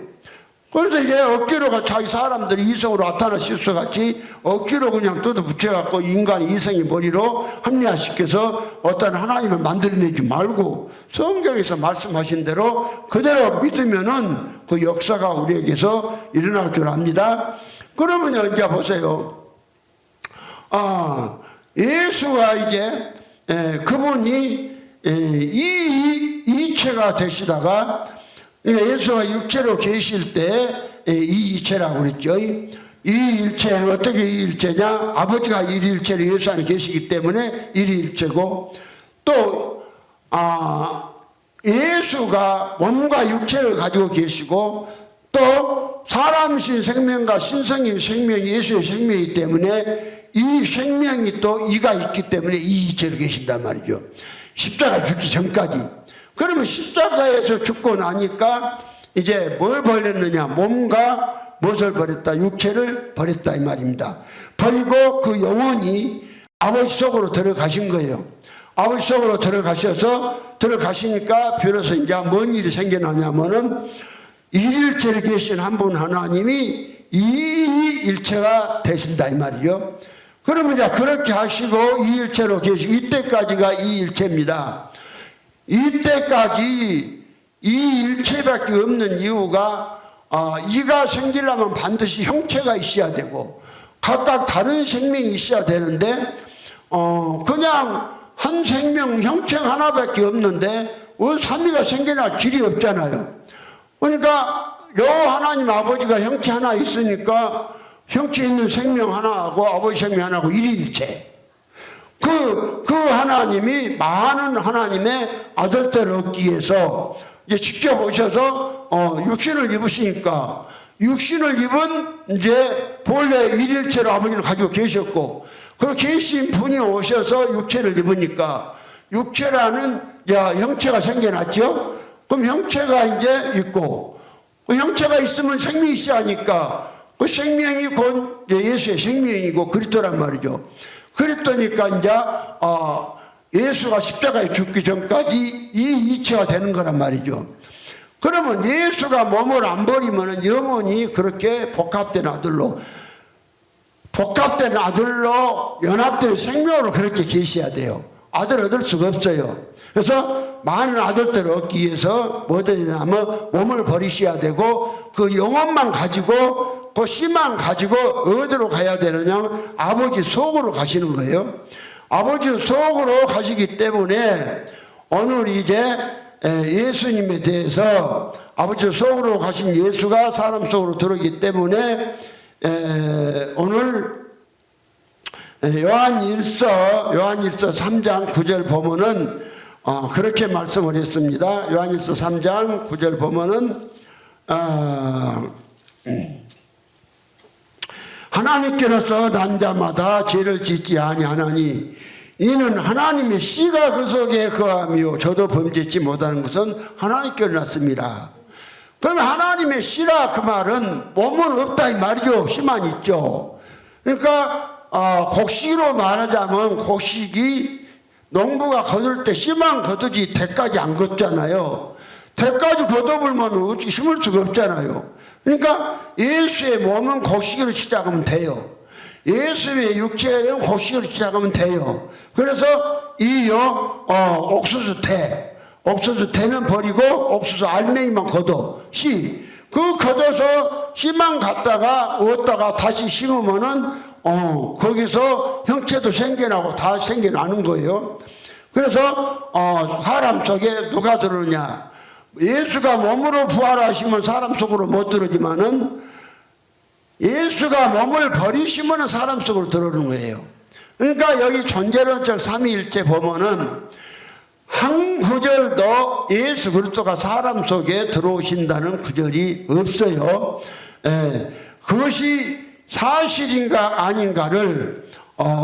그래서 이제 억지로 자기 사람들이 이성으로 아타나 실수 같이 억지로 그냥 뜯어붙여갖고 인간의 이성의 머리로 합리화시켜서 어떤 하나님을 만들어내지 말고 성경에서 말씀하신 대로 그대로 믿으면은 그 역사가 우리에게서 일어날 줄 압니다. 그러면 이제 보세요. 예수가 이제 그분이 이체가 되시다가 예수가 육체로 계실 때 이일체라고 그랬죠. 이일체 어떻게 이일체냐? 아버지가 일일체로 예수 안에 계시기 때문에 일일체고 또 예수가 몸과 육체를 가지고 계시고 또 사람이신 생명과 신성인 생명이 예수의 생명이기 때문에 이 생명이 또 이가 있기 때문에 이일체로 계신단 말이죠. 십자가 죽기 전까지. 그러면 십자가에서 죽고 나니까 이제 뭘 버렸느냐? 몸과 무엇을 버렸다? 육체를 버렸다 이 말입니다. 버리고 그 영혼이 아버지 속으로 들어가신 거예요. 아버지 속으로 들어가시니까 비로소 이제 뭔 일이 생겨나냐면은 일일체로 계신 한 분 하나님이 이일체가 되신다 이 말이죠. 그러면 이제 그렇게 하시고 이일체로 계시고 이때까지가 이일체입니다. 이때까지 이 일체밖에 없는 이유가 이가 생기려면 반드시 형체가 있어야 되고 각각 다른 생명이 있어야 되는데 그냥 한 생명 형체 하나밖에 없는데 삼위가 생겨날 길이 없잖아요. 그러니까 여호와 하나님 아버지가 형체 하나 있으니까 형체 있는 생명 하나하고 아버지 생명 하나하고 일일체. 그 하나님이 많은 하나님의 아들들을 얻기 위해서 이제 직접 오셔서 육신을 입으시니까 육신을 입은 이제 본래 일일체로 아버지를 가지고 계셨고 그 계신 분이 오셔서 육체를 입으니까 육체라는 형체가 생겨났죠. 그럼 형체가 이제 있고 그 형체가 있으면 생명이 있어야 하니까 그 생명이 곧 예수의 생명이고 그리스도란 말이죠. 그랬더니까 이제 예수가 십자가에 죽기 전까지 이 이체가 되는 거란 말이죠. 그러면 예수가 몸을 안 버리면 영원히 그렇게 복합된 아들로 연합된 생명으로 그렇게 계셔야 돼요. 아들 얻을 수가 없어요. 그래서 많은 아들들을 얻기 위해서 뭐 되냐면 몸을 버리셔야 되고 그 영혼만 가지고 그 씨만 가지고 어디로 가야 되느냐? 아버지 속으로 가시는 거예요. 아버지 속으로 가시기 때문에 오늘 이제 예수님에 대해서 아버지 속으로 가신 예수가 사람 속으로 들어오기 때문에 오늘 요한일서 3장 9절 보면은 그렇게 말씀을 했습니다. 요한일서 3장 9절 보면은 하나님께로서 난 자마다 죄를 짓지 아니하나니 이는 하나님의 씨가 그 속에 거하며 저도 범죄치 못하는 것은 하나님께로 났습니다. 그러면 하나님의 씨라 그 말은 몸은 없다 이 말이죠. 씨만 있죠. 그러니까 곡식으로 말하자면 곡식이 농부가 거둘 때 씨만 거두지 대까지 안 걷잖아요. 대까지 걷어보면 어떻게 심을 수가 없잖아요. 그러니까 예수의 몸은 곡식으로 시작하면 돼요. 예수의 육체는 곡식으로 시작하면 돼요. 그래서 이요 옥수수 대는 버리고 옥수수 알맹이만 걷어 그 걷어서 씨만 갖다가 얻다가 다시 심으면은 거기서 형체도 생겨나고 다 생겨나는 거예요. 그래서 사람 속에 누가 들어오냐? 예수가 몸으로 부활하시면 사람 속으로 못 들어오지만은 예수가 몸을 버리시면 사람 속으로 들어오는 거예요. 그러니까 여기 존재론적 삼위일체 보면은 한 구절도 예수 그리스도가 사람 속에 들어오신다는 구절이 없어요. 그것이 사실인가 아닌가를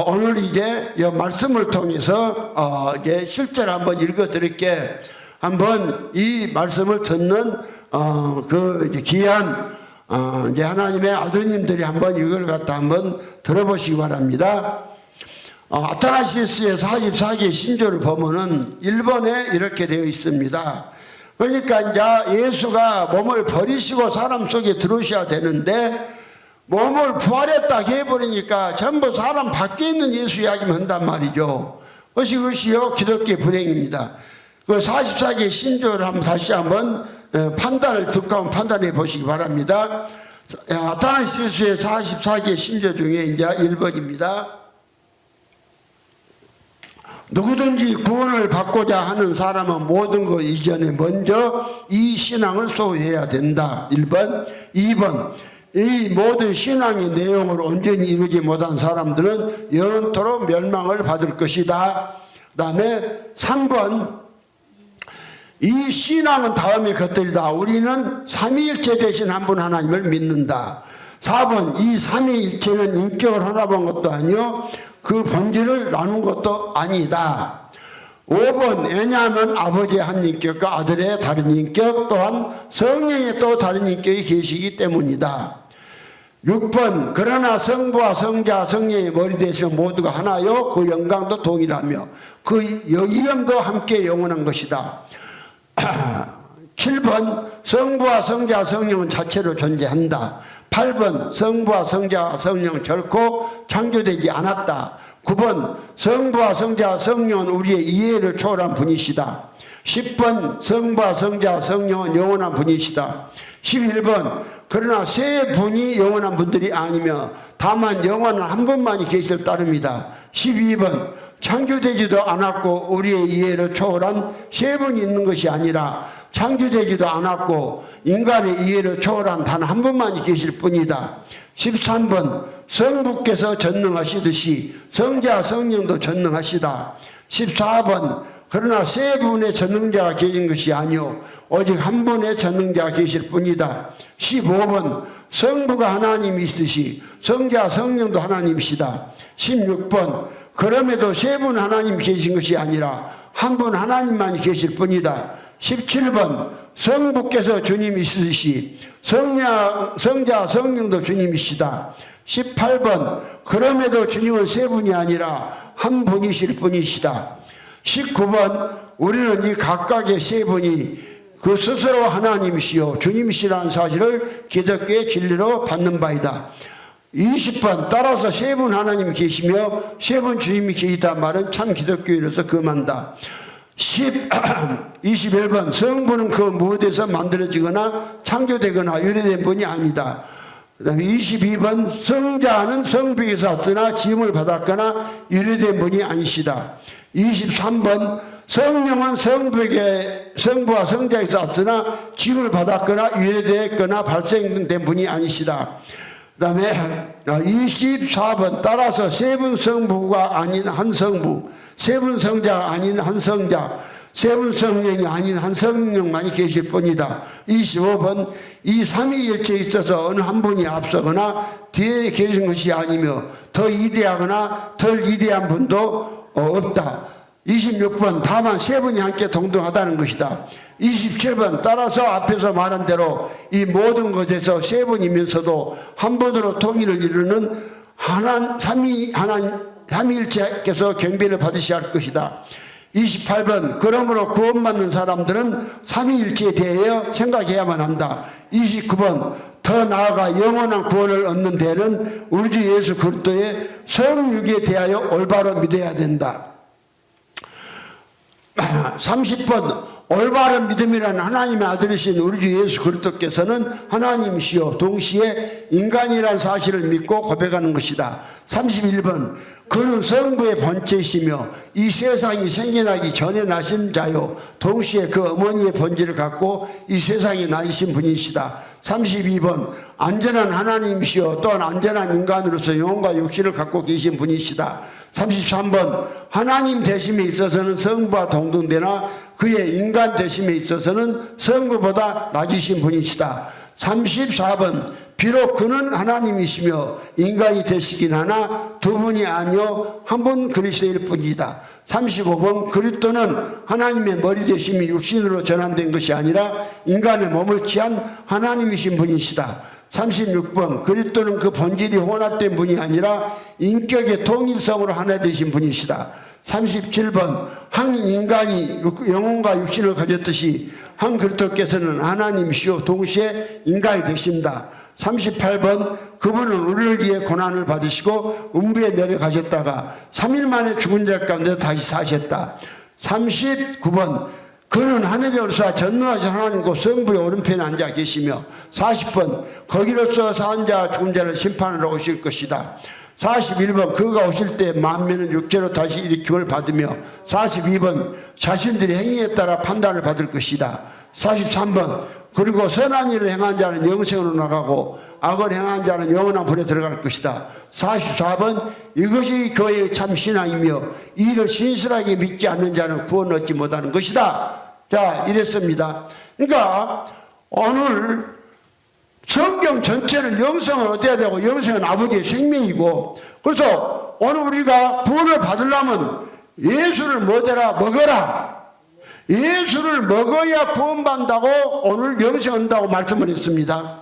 오늘 이제 이 말씀을 통해서 이제 실제로 한번 읽어드릴게. 한번 이 말씀을 듣는 그 귀한 이제 하나님의 아드님들이 한번 이걸 갖다 한번 들어보시기 바랍니다. 아타나시스의 44개 신조를 보면은 1번에 이렇게 되어 있습니다. 그러니까 이제 예수가 몸을 버리시고 사람 속에 들어오셔야 되는데 몸을 부활했다 해버리니까 전부 사람 밖에 있는 예수 이야기만 한단 말이죠. 그것이요 기독교의 불행입니다. 그 44개 신조를 다시 한번 판단을 듣고 한번 판단해 보시기 바랍니다. 아타나시스의 44개 신조 중에 이제 1번입니다. 누구든지 구원을 받고자 하는 사람은 모든 것 이전에 먼저 이 신앙을 소유해야 된다. 1번. 2번. 이 모든 신앙의 내용을 온전히 이루지 못한 사람들은 영원토록 멸망을 받을 것이다. 그 다음에 3번. 이 신앙은 다음의 것들이다. 우리는 삼위일체 대신 한 분 하나님을 믿는다. 4번. 이 삼위일체는 인격을 하나 본 것도 아니요 그 본질을 나눈 것도 아니다. 5번. 왜냐하면 아버지의 한 인격과 아들의 다른 인격 또한 성령의 또 다른 인격이 계시기 때문이다. 6번. 그러나 성부와 성자 성령의 머리 되시는 모두가 하나요 그 영광도 동일하며 그 이름도 함께 영원한 것이다. 7번. 성부와 성자 성령은 자체로 존재한다. 8번. 성부와 성자 성령은 결코 창조되지 않았다. 9번. 성부와 성자 성령은 우리의 이해를 초월한 분이시다. 10번. 성부와 성자 성령은 영원한 분이시다. 11번. 그러나 세 분이 영원한 분들이 아니며 다만 영원한 한 분만이 계실 따름이다. 12번. 창조되지도 않았고 우리의 이해를 초월한 세 분이 있는 것이 아니라 창조되지도 않았고 인간의 이해를 초월한 단 한 분만이 계실 뿐이다. 13번. 성부께서 전능하시듯이 성자 성령도 전능하시다. 14번. 그러나 세 분의 전능자가 계신 것이 아니오 오직 한 분의 전능자가 계실 뿐이다. 15번. 성부가 하나님이시듯이 성자 성령도 하나님이시다. 16번. 그럼에도 세 분 하나님이 계신 것이 아니라 한 분 하나님만이 계실 뿐이다. 17번. 성부께서 주님이시듯이 성자 성령도 주님이시다. 18번. 그럼에도 주님은 세 분이 아니라 한 분이실 뿐이시다. 19번. 우리는 이 각각의 세 분이 그 스스로 하나님이시요 주님이시라는 사실을 기독교의 진리로 받는 바이다. 20번. 따라서 세 분 하나님이 계시며 세 분 주님이 계시단 말은 참 기독교인으로서 금한다. 21번. 성부는 그 무엇에서 만들어지거나 창조되거나 유래된 분이 아니다. 그 다음에 22번. 성자는 성부에서 왔으나 지음을 받았거나 유래된 분이 아니시다. 23번. 성령은 성부와 성자에서 왔으나 지음을 받았거나 유래되었거나 발생된 분이 아니시다. 그 다음에 24번. 따라서 세 분 성부가 아닌 한 성부, 세 분 성자가 아닌 한 성자, 세 분 성령이 아닌 한 성령만이 계실 뿐이다. 25번. 이 삼위일체에 있어서 어느 한 분이 앞서거나 뒤에 계신 것이 아니며 더 위대하거나 덜 위대한 분도 없다. 26번. 다만 세 분이 함께 동등하다는 것이다. 27번. 따라서 앞에서 말한 대로 이 모든 것에서 세 분이면서도 한 분으로 통일을 이루는 삼위일체께서 경배를 받으셔야 할 것이다. 28번 그러므로 구원받는 사람들은 삼위일체에 대하여 생각해야만 한다. 29번 더 나아가 영원한 구원을 얻는 데는 우리 주 예수 그리스도의 성육에 대하여 올바로 믿어야 된다. 30번 올바른 믿음이라는 하나님의 아들이신 우리 주 예수 그리스도께서는 하나님이시요 동시에 인간이라는 사실을 믿고 고백하는 것이다. 31번 그는 성부의 본체이시며 이 세상이 생겨나기 전에 나신 자요 동시에 그 어머니의 본질을 갖고 이 세상에 나신 분이시다. 32번 안전한 하나님이시요 또한 안전한 인간으로서 영혼과 육신을 갖고 계신 분이시다. 33번 하나님 되심에 있어서는 성부와 동등되나 그의 인간 되심에 있어서는 성부보다 낮으신 분이시다. 34번 비록 그는 하나님이시며 인간이 되시긴 하나 두 분이 아니요 한 분 그리스도일 뿐이다. 35번 그리스도는 하나님의 머리 되심이 육신으로 전환된 것이 아니라 인간의 몸을 취한 하나님이신 분이시다. 36번 그리스도는 그 본질이 혼합된 분이 아니라 인격의 통일성으로 하나 되신 분이시다. 37번 한 인간이 영혼과 육신을 가졌듯이 한 그리스도께서는 하나님이시오 동시에 인간이 되신다. 38번 그분은 우리를 위해 고난을 받으시고 음부에 내려가셨다가 3일 만에 죽은 자 가운데 다시 사셨다. 39번 그는 하늘에 오르사 전능하신 하나님 곧 성부의 오른편에 앉아 계시며 40번 거기로서 사한 자와 죽은 자를 심판하러 오실 것이다. 41번 그가 오실 때 만민은 육체로 다시 일으킴을 받으며 42번 자신들의 행위에 따라 판단을 받을 것이다. 43번 그리고 선한 일을 행한 자는 영생으로 나가고 악을 행한 자는 영원한 불에 들어갈 것이다. 44번 이것이 교회의 참 신앙이며 이를 신실하게 믿지 않는 자는 구원 얻지 못하는 것이다. 자 이랬습니다. 그러니까 오늘 성경 전체는 영생을 얻어야 되고 영생은 아버지의 생명이고 그래서 오늘 우리가 구원을 받으려면 예수를 먹어라. 예수를 먹어야 구원받는다고 오늘 영생 얻는다고 말씀을 했습니다.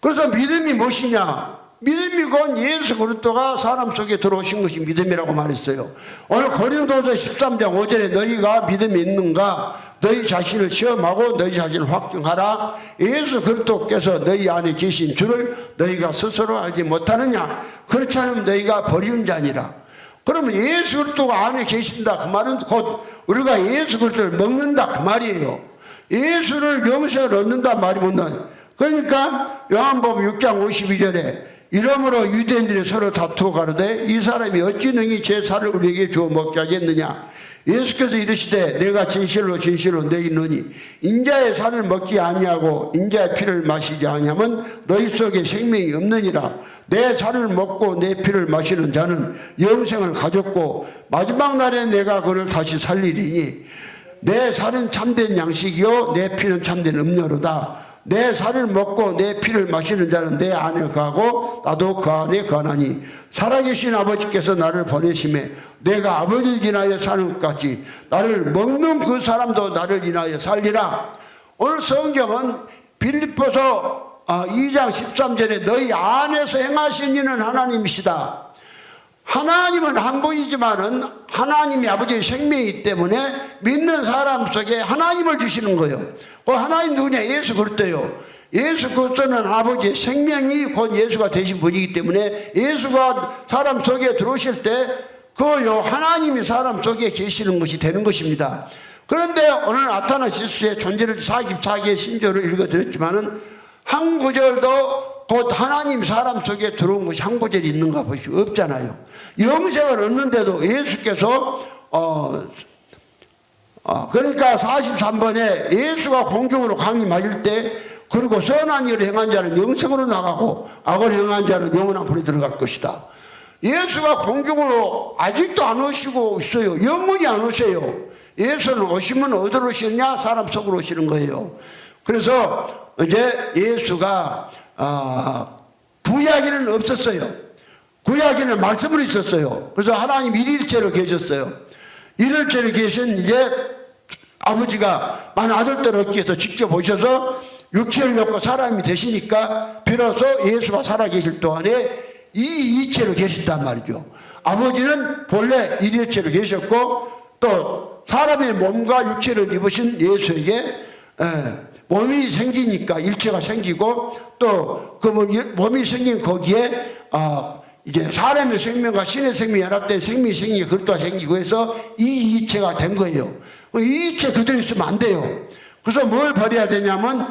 그래서 믿음이 무엇이냐? 믿음이 곧 예수 그리스도가 사람 속에 들어오신 것이 믿음이라고 말했어요. 오늘 고린도서 13장 5절에 너희가 믿음이 있는가? 너희 자신을 시험하고 너희 자신을 확증하라. 예수 그리스도께서 너희 안에 계신 줄을 너희가 스스로 알지 못하느냐? 그렇지 않으면 너희가 버리운 자니라. 그러면 예수 그리스도가 안에 계신다 그 말은 곧 우리가 예수 그리스도를 먹는다 그 말이에요. 예수를 영생을 얻는다 말이 못나요. 그러니까 요한복음 6장 52절에 이러므로 유대인들이 서로 다투어 가로되 이 사람이 어찌 능히 제 살을 우리에게 주어 먹게 하겠느냐. 예수께서 이르시되 내가 진실로 진실로 너희 이르노니 인자의 살을 먹지 아니하고 인자의 피를 마시지 아니하면 너희 속에 생명이 없느니라. 내 살을 먹고 내 피를 마시는 자는 영생을 가졌고 마지막 날에 내가 그를 다시 살리리니 내 살은 참된 양식이요 내 피는 참된 음료로다. 내 살을 먹고 내 피를 마시는 자는 내 안에 거하고 나도 그 안에 거하나니 살아계신 아버지께서 나를 보내심에 내가 아버지를 인하여 사는 것 같이 나를 먹는 그 사람도 나를 인하여 살리라. 오늘 성경은 빌립보서 2장 13절에 너희 안에서 행하신 이는 하나님이시다. 하나님은 한 분이지만은 하나님이 아버지의 생명이기 때문에 믿는 사람 속에 하나님을 주시는 거예요. 그 하나님 누구냐? 예수 그리스도예요. 예수 그리스도는 아버지의 생명이 곧 예수가 되신 분이기 때문에 예수가 사람 속에 들어오실 때 그요 하나님이 사람 속에 계시는 것이 되는 것입니다. 그런데 오늘 아타나 실수의 존재를 44개의 신조를 읽어드렸지만은 한 구절도 곧 하나님 사람 속에 들어온 것이 한 구절이 있는가 보시 없잖아요. 영생을 얻는데도 예수께서 그러니까 43번에 예수가 공중으로 강림하실 때 그리고 선한 일을 행한 자는 영생으로 나가고 악을 행한 자는 영원한 불에 들어갈 것이다. 예수가 공중으로 아직도 안 오시고 있어요. 영원히 안 오세요. 예수는 오시면 어디로 오시느냐? 사람 속으로 오시는 거예요. 그래서 이제 예수가 구약에는 없었어요. 구약에는 말씀으로 있었어요. 그래서 하나님 일일체로 계셨어요. 일일체로 계신 이제 아버지가 만 아들들 얻기 위해서 직접 오셔서 육체를 놓고 사람이 되시니까 비로소 예수가 살아계실 동안에 이 이체로 계셨단 말이죠. 아버지는 본래 일일체로 계셨고 또 사람의 몸과 육체를 입으신 예수에게 몸이 생기니까 일체가 생기고 또 그 몸이 생긴 거기에 이제 사람의 생명과 신의 생명이 연합된 생명이 생기고 그것도 생기고 해서 이 이체가 된 거예요. 이 이체 그대로 있으면 안 돼요. 그래서 뭘 버려야 되냐면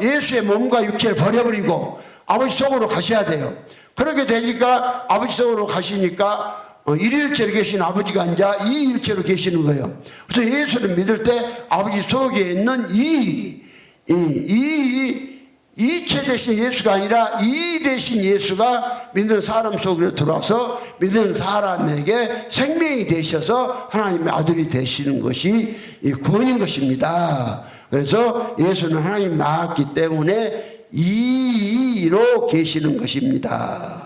예수의 몸과 육체를 버려버리고 아버지 속으로 가셔야 돼요. 그렇게 되니까 아버지 속으로 가시니까 일일체로 계신 아버지가 아니라 이일체로 계시는 거예요. 그래서 예수를 믿을 때 아버지 속에 있는 이체 대신 예수가 아니라 이 대신 예수가 믿는 사람 속으로 들어와서 믿는 사람에게 생명이 되셔서 하나님의 아들이 되시는 것이 구원인 것입니다. 그래서 예수는 하나님 낳았기 때문에 이로 계시는 것입니다.